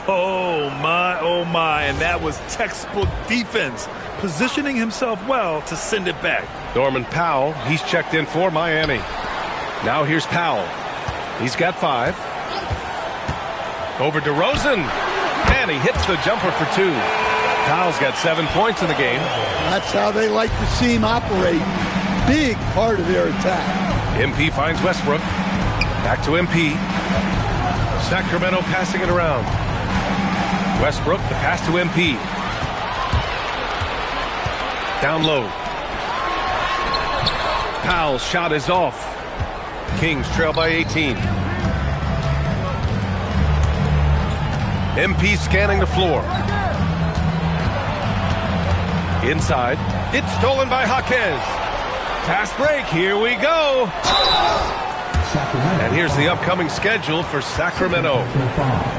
S12: Oh my, and that was textbook defense, positioning himself well to send it back.
S6: Norman Powell, he's checked in for Miami. Now here's Powell. He's got 5. Over DeRozan, and he hits the jumper for 2. Powell's got 7 points in the game.
S13: That's how they like to see him operate. Big part of their attack.
S6: MP finds Westbrook. Back to MP. Sacramento passing it around. Westbrook, the pass to MP. Down low. Powell's shot is off. Kings trail by 18. MP scanning the floor. Inside. It's stolen by Jaquez. Fast break. Here we go. And here's the upcoming schedule for Sacramento.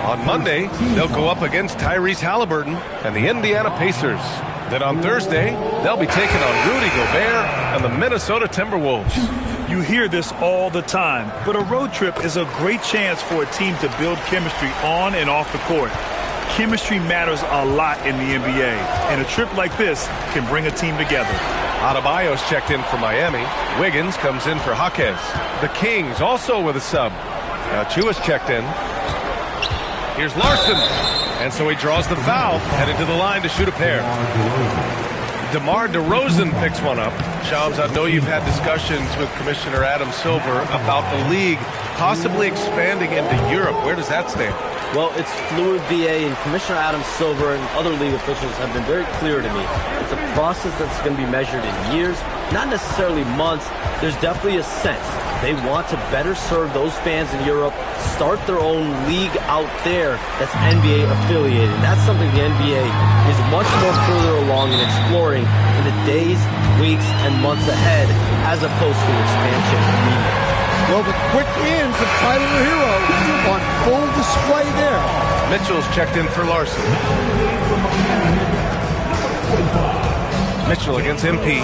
S6: On Monday, they'll go up against Tyrese Halliburton and the Indiana Pacers. Then on Thursday, they'll be taking on Rudy Gobert and the Minnesota Timberwolves.
S12: You hear this all the time, but a road trip is a great chance for a team to build chemistry on and off the court. Chemistry matters a lot in the NBA, and a trip like this can bring a team together.
S6: Adebayo's checked in for Miami. Wiggins comes in for Jaquez. The Kings also with a sub. Chua's checked in. Here's Larson. And so he draws the foul, headed to the line to shoot a pair. DeMar DeRozan picks one up. Shams, I know you've had discussions with Commissioner Adam Silver about the league possibly expanding into Europe. Where does that stand?
S7: Well, it's fluid, VA, and Commissioner Adam Silver and other league officials have been very clear to me. It's a process that's going to be measured in years, not necessarily months. There's definitely a sense they want to better serve those fans in Europe, start their own league out there that's NBA affiliated. And that's something the NBA is much more further along in exploring in the days, weeks, and months ahead, as opposed to expansion.
S13: Well, the quick hands of Tyler Hero on full display there.
S6: Mitchell's checked in for Larson. Mitchell against MP.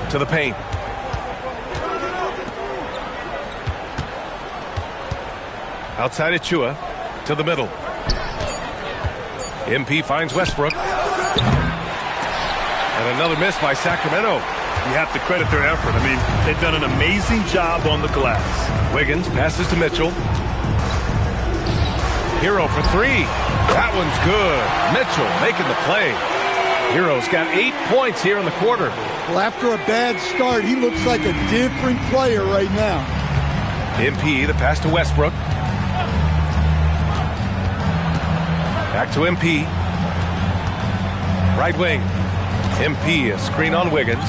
S6: To the paint. Outside of Chua. To the middle. MP finds Westbrook. And another miss by Sacramento.
S12: You have to credit their effort. I mean, they've done an amazing job on the glass.
S6: Wiggins passes to Mitchell. Hero for 3. That one's good. Mitchell making the play. Hero's got 8 points here in the quarter.
S13: Well, after a bad start, he looks like a different player right now.
S6: MP, the pass to Westbrook. Back to MP. Right wing. MP, a screen on Wiggins.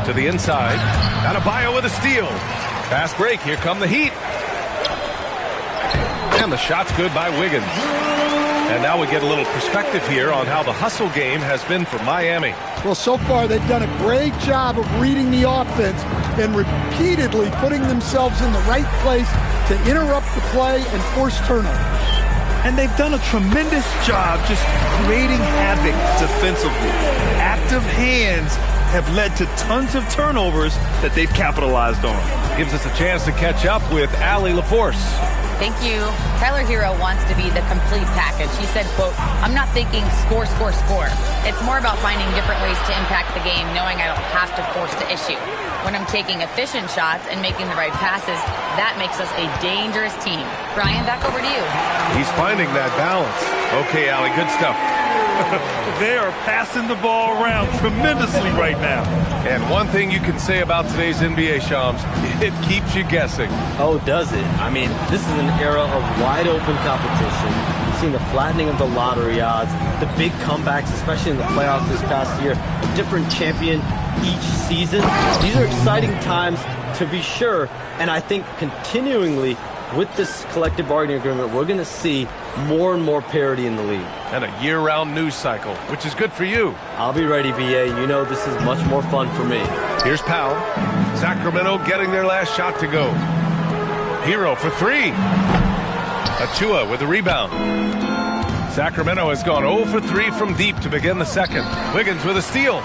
S6: To the inside. Adebayo with a steal. Fast break. Here come the Heat. And the shot's good by Wiggins. And now we get a little perspective here on how the hustle game has been for Miami.
S13: Well, so far they've done a great job of reading the offense and repeatedly putting themselves in the right place to interrupt the play and force turnovers.
S12: And they've done a tremendous job just creating havoc defensively. Active hands have led to tons of turnovers that they've capitalized on.
S6: Gives us a chance to catch up with Allie LaForce.
S5: Thank you. Tyler Hero wants to be the complete package. He said, quote, "I'm not thinking score, score, score. It's more about finding different ways to impact the game, knowing I don't have to force the issue. When I'm taking efficient shots and making the right passes, that makes us a dangerous team." Brian, back over to you.
S6: He's finding that balance. Okay, Allie, good stuff.
S12: They are passing the ball around tremendously right now.
S6: And one thing you can say about today's NBA, Shams, it keeps you guessing.
S7: Oh, does it? I mean, this is an era of wide open competition. We've seen the flattening of the lottery odds, the big comebacks, especially in the playoffs this past year, a different champion each season. These are exciting times to be sure, and I think continuingly with this collective bargaining agreement, we're going to see more and more parity in the league.
S6: And a year-round news cycle, which is good for you.
S7: I'll be ready, BA. You know this is much more fun for me.
S6: Here's Powell. Sacramento getting their last shot to go. Hero for three. Achua with the rebound. Sacramento has gone 0 for 3 from deep to begin the second. Wiggins with a steal.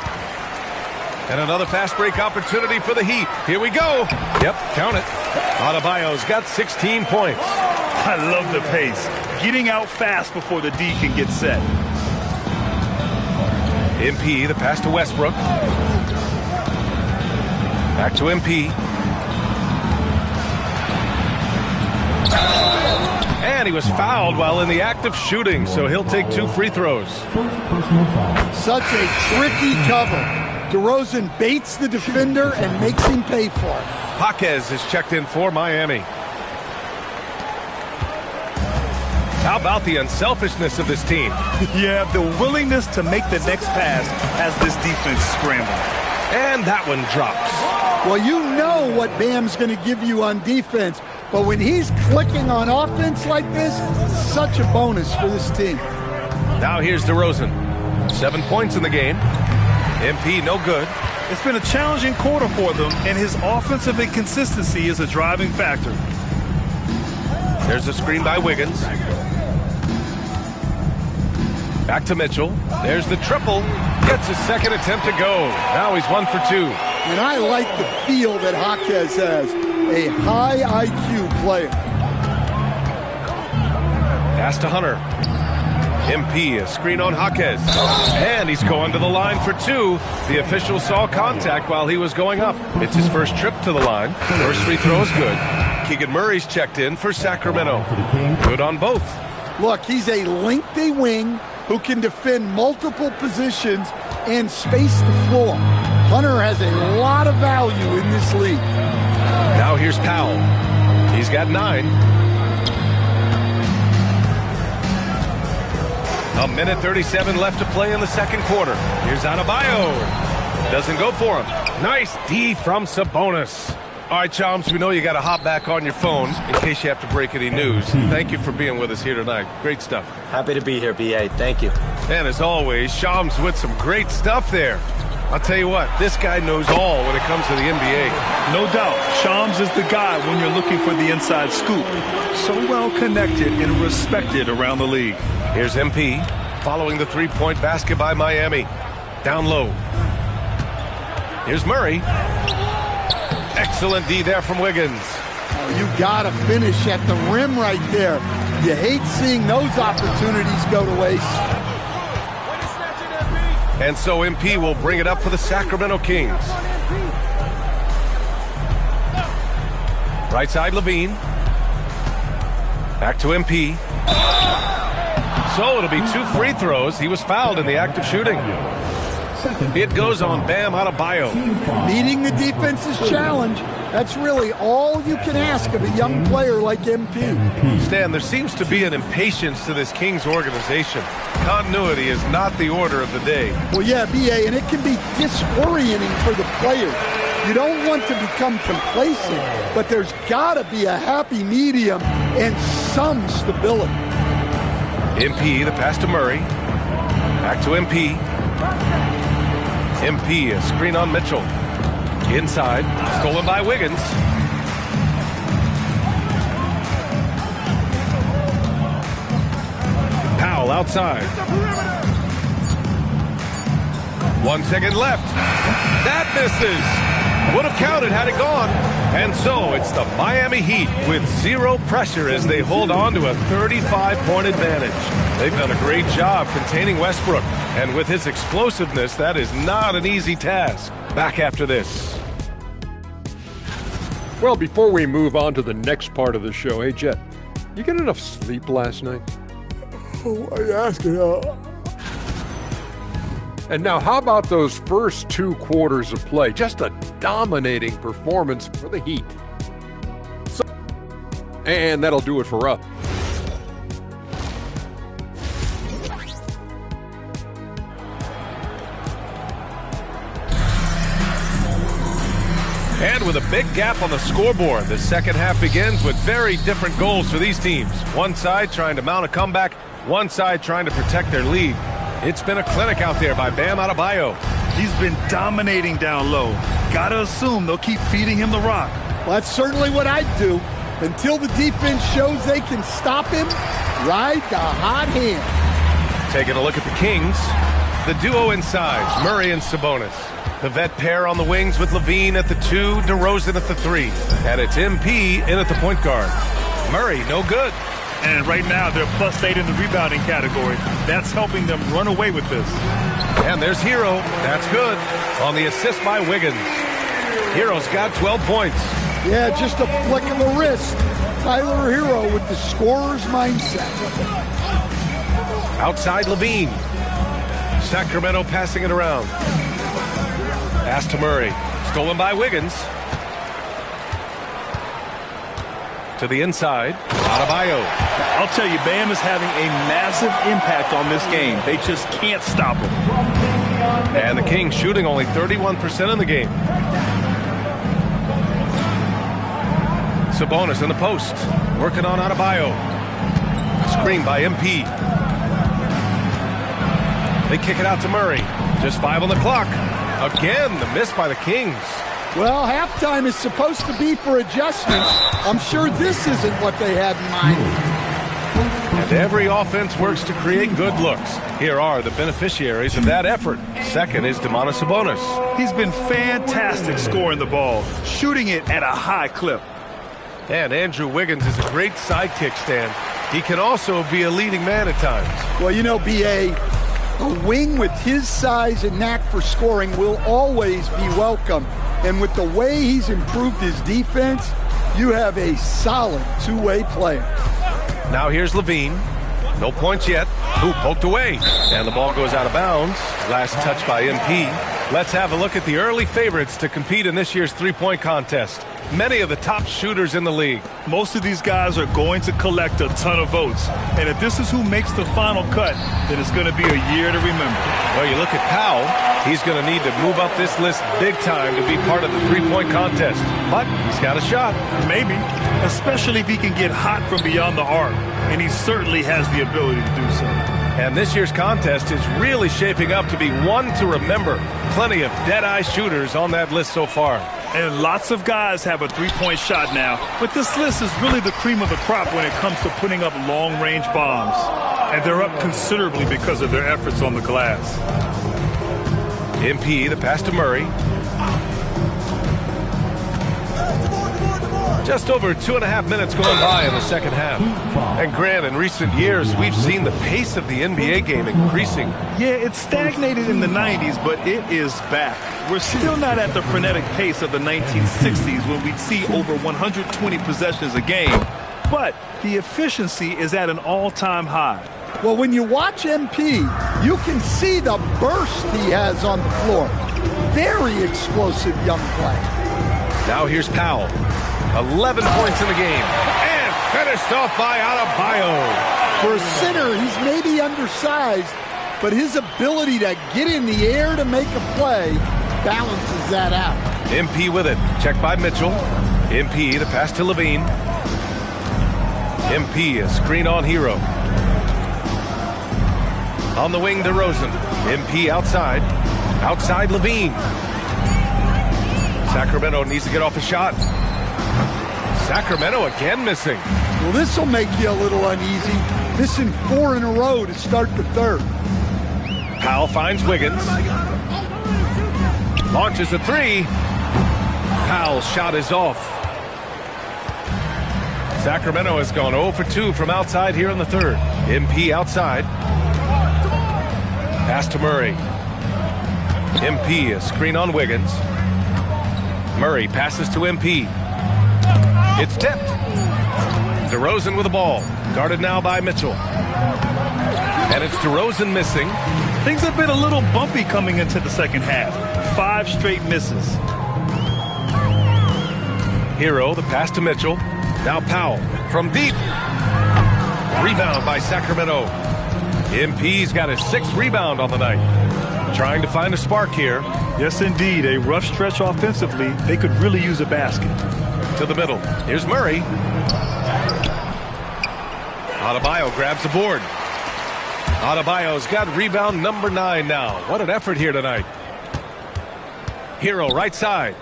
S6: And another fast break opportunity for the Heat. Here we go. Yep, count it. Adebayo's got 16 points.
S12: I love the pace. Getting out fast before the D can get set.
S6: MP, the pass to Westbrook. Back to MP. And he was fouled while in the act of shooting, so he'll take 2 free throws.
S13: Such a tricky cover. DeRozan baits the defender and makes him pay for it.
S6: Jaquez is checked in for Miami. How about the unselfishness of this team?
S12: Yeah, the willingness to make the next pass as this defense scrambles.
S6: And that one drops.
S13: Well, you know what Bam's going to give you on defense, but when he's clicking on offense like this, such a bonus for this team.
S6: Now here's DeRozan. 7 points in the game. MP no good.
S12: It's been a challenging quarter for them, and his offensive inconsistency is a driving factor.
S6: There's a screen by Wiggins. Back to Mitchell. There's the triple. Gets his second attempt to go. Now he's 1 for 2.
S13: And I like the feel that Jaquez has. A high IQ player.
S6: Pass to Hunter. MP, a screen on Jaquez. And he's going to the line for 2. The official saw contact while he was going up. It's his first trip to the line. First free throw is good. Keegan Murray's checked in for Sacramento. Good on both.
S13: Look, he's a lengthy wing who can defend multiple positions and space the floor. Hunter has a lot of value in this league.
S6: Now here's Powell. He's got 9. A minute 37 left to play in the second quarter. Here's Adebayo. Doesn't go for him. Nice D from Sabonis. All right, Chums, we know you got to hop back on your phone in case you have to break any news. Thank you for being with us here tonight. Great stuff.
S7: Happy to be here, BA. Thank you.
S6: And as always, Shams with some great stuff there. I'll tell you what, this guy knows all when it comes to the NBA.
S12: No doubt, Shams is the guy when you're looking for the inside scoop. So well connected and respected around the league.
S6: Here's MP following the three-point basket by Miami. Down low. Here's Murray. Excellent D there from Wiggins.
S13: Oh, you got to finish at the rim right there. You hate seeing those opportunities go to waste.
S6: And so MP will bring it up for the Sacramento Kings. Right side, Levine. Back to MP. So it'll be 2 free throws. He was fouled in the act of shooting. It goes on Bam Adebayo.
S13: Meeting the defense's challenge. That's really all you can ask of a young player like MP.
S6: Stan, there seems to be an impatience to this Kings organization. Continuity is not the order of the day.
S13: Well, yeah, BA, and it can be disorienting for the players. You don't want to become complacent, but there's got to be a happy medium, and some stability.
S6: MP, the pass to Murray. Back to MP. MP, a screen on Mitchell. Inside, stolen by Wiggins. Powell outside. 1 second left. That misses. Would have counted had it gone. And so it's the Miami Heat with zero pressure as they hold on to a 35-point advantage. They've done a great job containing Westbrook. And with his explosiveness, that is not an easy task. Back after this.
S8: Well, before we move on to the next part of the show, hey, Jet, you get enough sleep last night?
S13: Oh, I ask it.
S8: And now, how about those first 2 quarters of play? Just a dominating performance for the Heat. And that'll do it for us.
S6: And with a big gap on the scoreboard, the second half begins with very different goals for these teams. One side trying to mount a comeback, one side trying to protect their lead. It's been a clinic out there by Bam Adebayo.
S12: He's been dominating down low. Gotta assume they'll keep feeding him the rock.
S13: Well, that's certainly what I'd do. Until the defense shows they can stop him, ride the hot hand.
S6: Taking a look at the Kings. The duo inside, Murray and Sabonis. The vet pair on the wings with Levine at the 2, DeRozan at the 3. And it's MP in at the point guard. Murray, no good.
S12: And right now, they're +8 in the rebounding category. That's helping them run away with this.
S6: And there's Hero. That's good. On the assist by Wiggins. Hero's got 12 points.
S13: Yeah, just a flick of the wrist. Tyler Hero with the scorer's mindset.
S6: Outside Levine. Sacramento passing it around. Pass to Murray. Stolen by Wiggins. To the inside. Adebayo.
S12: I'll tell you, Bam is having a massive impact on this game. They just can't stop him.
S6: And the Kings shooting only 31% in the game. Sabonis in the post. Working on Adebayo. Screen by MP. They kick it out to Murray. Just 5 on the clock. Again, the miss by the Kings.
S13: Well, halftime is supposed to be for adjustments. I'm sure this isn't what they had in mind.
S6: And every offense works to create good looks. Here are the beneficiaries of that effort. Second is Domantas Sabonis.
S12: He's been fantastic scoring the ball, shooting it at a high clip.
S6: And Andrew Wiggins is a great sidekick, Stan. He can also be a leading man at times.
S13: Well, you know, B.A., a wing with his size and knack for scoring will always be welcome. And with the way he's improved his defense, you have a solid two-way player.
S6: Now here's Levine. No points yet. Ooh, poked away. And the ball goes out of bounds. Last touch by MP. Let's have a look at the early favorites to compete in this year's three-point contest. Many of the top shooters in the league.
S12: Most of these guys are going to collect a ton of votes. And if this is who makes the final cut, then it's going to be a year to remember.
S6: Well, you look at Powell. He's going to need to move up this list big time to be part of the three-point contest. But he's got a shot.
S12: Maybe. Especially if he can get hot from beyond the arc. And he certainly has the ability to do so.
S6: And this year's contest is really shaping up to be one to remember. Plenty of dead-eye shooters on that list so far.
S12: And lots of guys have a three-point shot now. But this list is really the cream of the crop when it comes to putting up long-range bombs. And they're up considerably because of their efforts on the glass.
S6: MP, the pass to Murray. Just over 2.5 minutes going by in the second half. And Grant, in recent years, we've seen the pace of the NBA game increasing.
S12: Yeah, it stagnated in the 90s, but it is back. We're still not at the frenetic pace of the 1960s when we'd see over 120 possessions a game. But the efficiency is at an all-time high.
S13: Well, when you watch MP, you can see the burst he has on the floor. Very explosive young player.
S6: Now here's Powell. 11 points in the game. And finished off by Adebayo.
S13: For a center, he's maybe undersized, but his ability to get in the air to make a play balances that out.
S6: MP with it. Checked by Mitchell. MP, the pass to Levine. MP, a screen on Hero. On the wing, DeRozan. MP outside. Outside, Levine. Sacramento needs to get off a shot. Sacramento again missing.
S13: Well, this will make you a little uneasy. Missing 4 in a row to start the third.
S6: Powell finds Wiggins. Launches a three. Powell's shot is off. Sacramento has gone 0 for 2 from outside here in the third. MP outside. Pass to Murray. MP, a screen on Wiggins. Murray passes to MP. It's tipped. DeRozan with the ball. Guarded now by Mitchell. And it's DeRozan missing.
S12: Things have been a little bumpy coming into the second half. 5 straight misses.
S6: Hero, the pass to Mitchell. Now Powell from deep. Rebound by Sacramento. MP's got his 6th rebound on the night. Trying to find a spark here.
S12: Yes, indeed. A rough stretch offensively. They could really use a basket.
S6: To the middle. Here's Murray. Adebayo grabs the board. Adebayo's got rebound number 9 now. What an effort here tonight. Hero right side.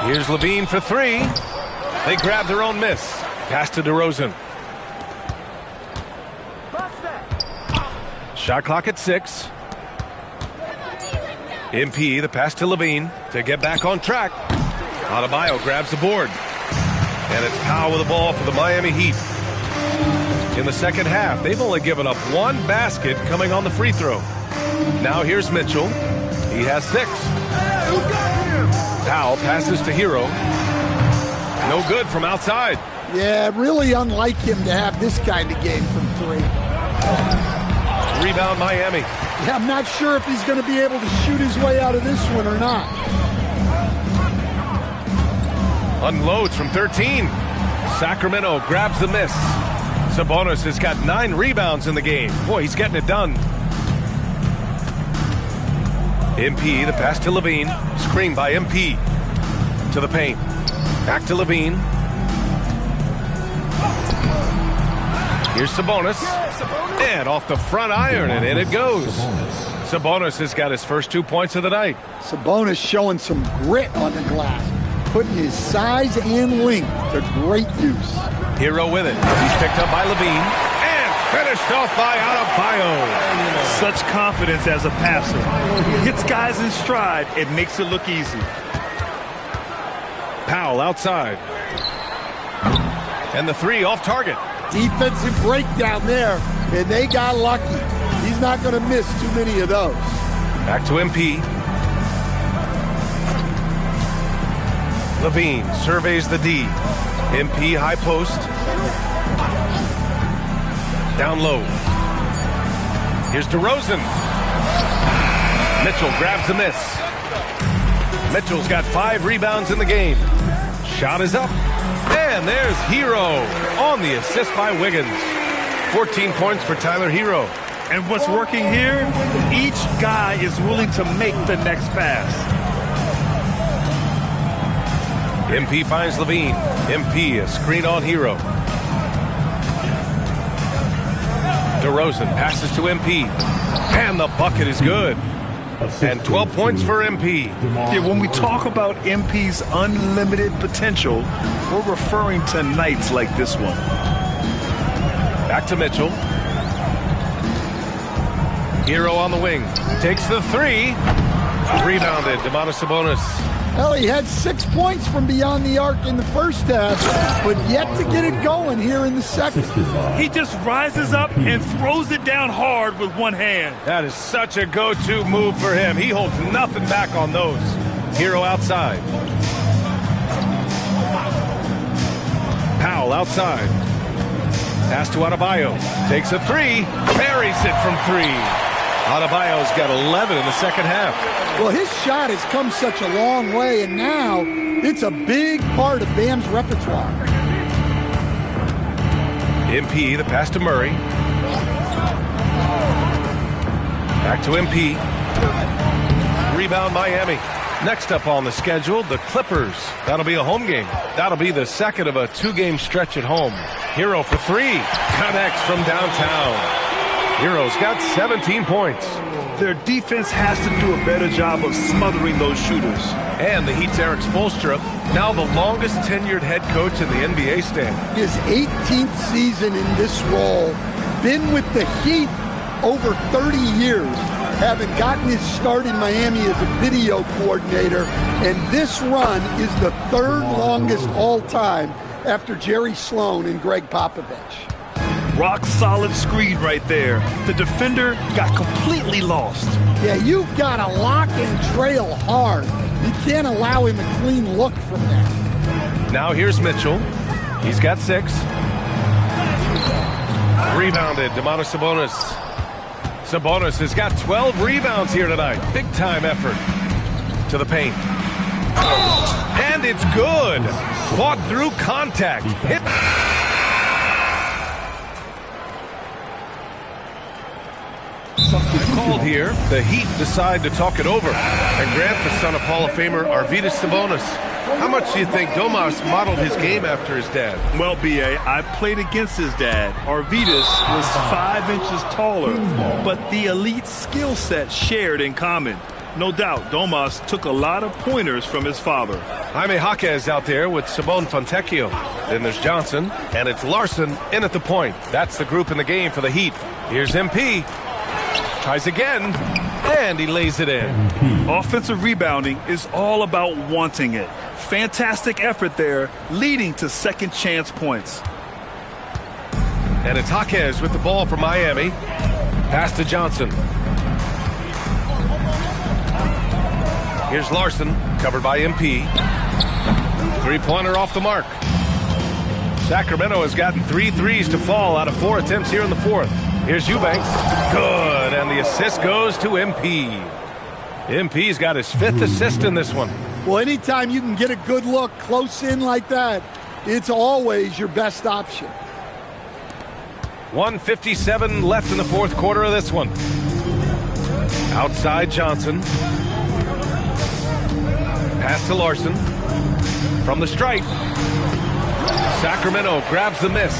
S6: Here's Levine for 3. They grab their own miss. Pass to DeRozan. Shot clock at 6. MP, the pass to Levine to get back on track. Adebayo grabs the board. And it's Powell with the ball for the Miami Heat. In the second half, they've only given up 1 basket coming on the free throw. Now here's Mitchell. He has 6. Powell passes to Hero. No good from outside.
S13: Yeah, really unlike him to have this kind of game from 3.
S6: Rebound Miami.
S13: Yeah, I'm not sure if he's going to be able to shoot his way out of this one or not.
S6: Unloads from 13. Sacramento grabs the miss. Sabonis has got 9 rebounds in the game. Boy, he's getting it done. MP, the pass to Levine. Screen by MP. To the paint. Back to Levine. Here's Sabonis. And off the front iron, and in it goes. Sabonis has got his first 2 points of the night.
S13: Sabonis showing some grit on the glass, putting his size and length to great use.
S6: Hero with it. He's picked up by Levine. And finished off by Adebayo.
S12: Such confidence as a passer. He hits guys in stride. It makes it look easy.
S6: Powell outside. And the 3 off target.
S13: Defensive breakdown there, and they got lucky. He's not going to miss too many of those.
S6: Back to MP. Levine surveys the D. MP high post. Down low. Here's DeRozan. Mitchell grabs the miss. Mitchell's got 5 rebounds in the game. Shot is up. And there's Hero on the assist by Wiggins. 14 points for Tyler Hero.
S12: And what's working here? Each guy is willing to make the next pass.
S6: MP finds Levine. MP, a screen on Hero. DeRozan passes to MP. And the bucket is good. And 12 points for MP.
S12: Yeah, when we talk about MP's unlimited potential, we're referring to nights like this one.
S6: Back to Mitchell. Hero on the wing. Takes the 3. Rebounded. Domantas Sabonis.
S13: Well, he had 6 points from beyond the arc in the first half, but yet to get it going here in the second.
S12: He just rises up and throws it down hard with one hand.
S6: That is such a go-to move for him. He holds nothing back on those. Hero outside. Powell outside. Pass to Adebayo. Takes a 3. Buries it from 3. Adebayo's got 11 in the second half.
S13: Well, his shot has come such a long way, and now it's a big part of Bam's repertoire.
S6: MP, the pass to Murray. Back to MP. Rebound Miami. Next up on the schedule, the Clippers. That'll be a home game. That'll be the second of a 2-game stretch at home. Hero for 3. Connects from downtown. Hero's got 17 points.
S12: Their defense has to do a better job of smothering those shooters.
S6: And the Heat's Eric Spoelstra, now the longest tenured head coach in the NBA stand.
S13: His 18th season in this role, been with the Heat over 30 years, having gotten his start in Miami as a video coordinator, and this run is the third longest all time after Jerry Sloan and Greg Popovich.
S12: Rock solid screen right there. The defender got completely lost.
S13: Yeah, you've got to lock and trail hard. You can't allow him a clean look from there.
S6: Now here's Mitchell. He's got 6. Rebounded, Domantas Sabonis. Sabonis has got 12 rebounds here tonight. Big time effort. To the paint. And it's good. Fought through contact. Hit. Called here. The Heat decide to talk it over and grant the son of Hall of Famer Arvydas Sabonis. How much do you think Domas modeled his game after his dad?
S12: Well, B.A., I played against his dad. Arvydas was 5 inches taller, but the elite skill set shared in common. No doubt, Domas took a lot of pointers from his father.
S6: Jaime Jaquez out there with Simone Fontecchio. Then there's Johnson, and it's Larson in at the point. That's the group in the game for the Heat. Here's MP. Tries again, and he lays it in.
S12: Offensive rebounding is all about wanting it. Fantastic effort there, leading to second chance points.
S6: And it's Jaquez with the ball for Miami. Pass to Johnson. Here's Larson, covered by MP. 3-pointer off the mark. Sacramento has gotten 3 threes to fall out of 4 attempts here in the fourth. Here's Eubanks. Good, and the assist goes to MP. MP's got his 5th assist in this one.
S13: Well, anytime you can get a good look close in like that, it's always your best option.
S6: 1:57 left in the fourth quarter of this one. Outside Johnson. Pass to Larson. From the stripe. Sacramento grabs the miss.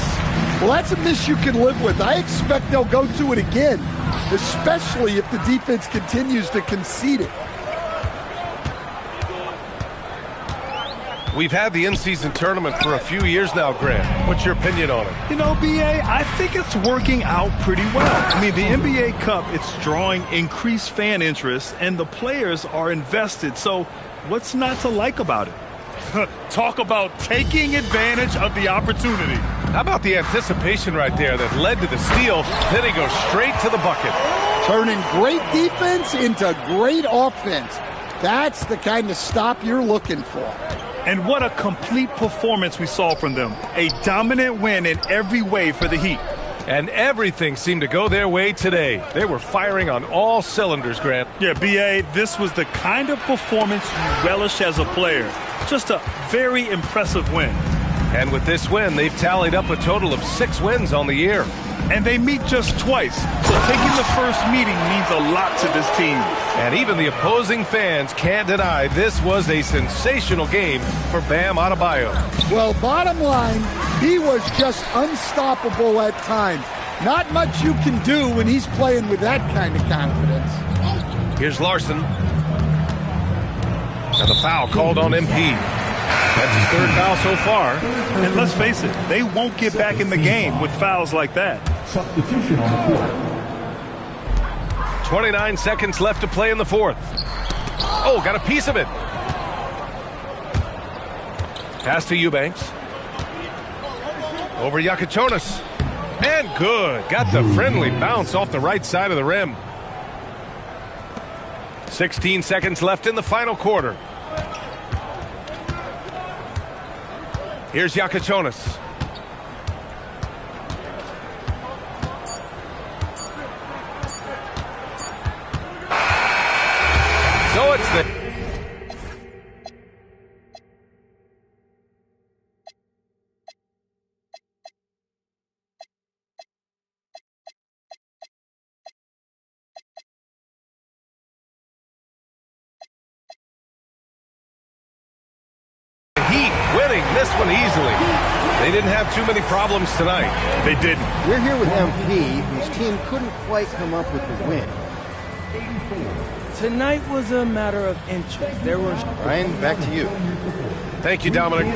S13: Well, that's a miss you can live with. I expect they'll go to it again, especially if the defense continues to concede it.
S6: We've had the in-season tournament for a few years now, Grant. What's your opinion on it?
S12: You know, B.A., I think it's working out pretty well. I mean, the NBA Cup, it's drawing increased fan interest, and the players are invested. So what's not to like about it? Talk about taking advantage of the opportunity.
S6: How about the anticipation right there that led to the steal? Then he goes straight to the bucket.
S13: Turning great defense into great offense. That's the kind of stop you're looking for.
S12: And what a complete performance we saw from them. A dominant win in every way for the Heat.
S6: And everything seemed to go their way today. They were firing on all cylinders, Grant.
S12: Yeah, B.A., this was the kind of performance you relish as a player. Just a very impressive win.
S6: And with this win, they've tallied up a total of 6 wins on the year.
S12: And they meet just twice, so taking the first meeting means a lot to this team.
S6: And even the opposing fans can't deny this was a sensational game for Bam Adebayo.
S13: Well, bottom line, he was just unstoppable at times. Not much you can do when he's playing with that kind of confidence.
S6: Here's Larson. And the foul called on MP. That's his 3rd foul so far.
S12: And let's face it, they won't get back in the game with fouls like that.
S1: Substitution on the court.
S6: 29 seconds left to play in the fourth. Oh, got a piece of it. Pass to Eubanks. Over Yakichonis. And good. Got the friendly bounce off the right side of the rim. 16 seconds left in the final quarter. Here's Yakichonis. So it's the one easily. They didn't have too many problems tonight.
S12: They didn't.
S10: We're here with MP, whose team couldn't quite come up with the win.
S11: Tonight was a matter of inches. There were...
S10: Ryan, back to you.
S6: Thank you, Dominic.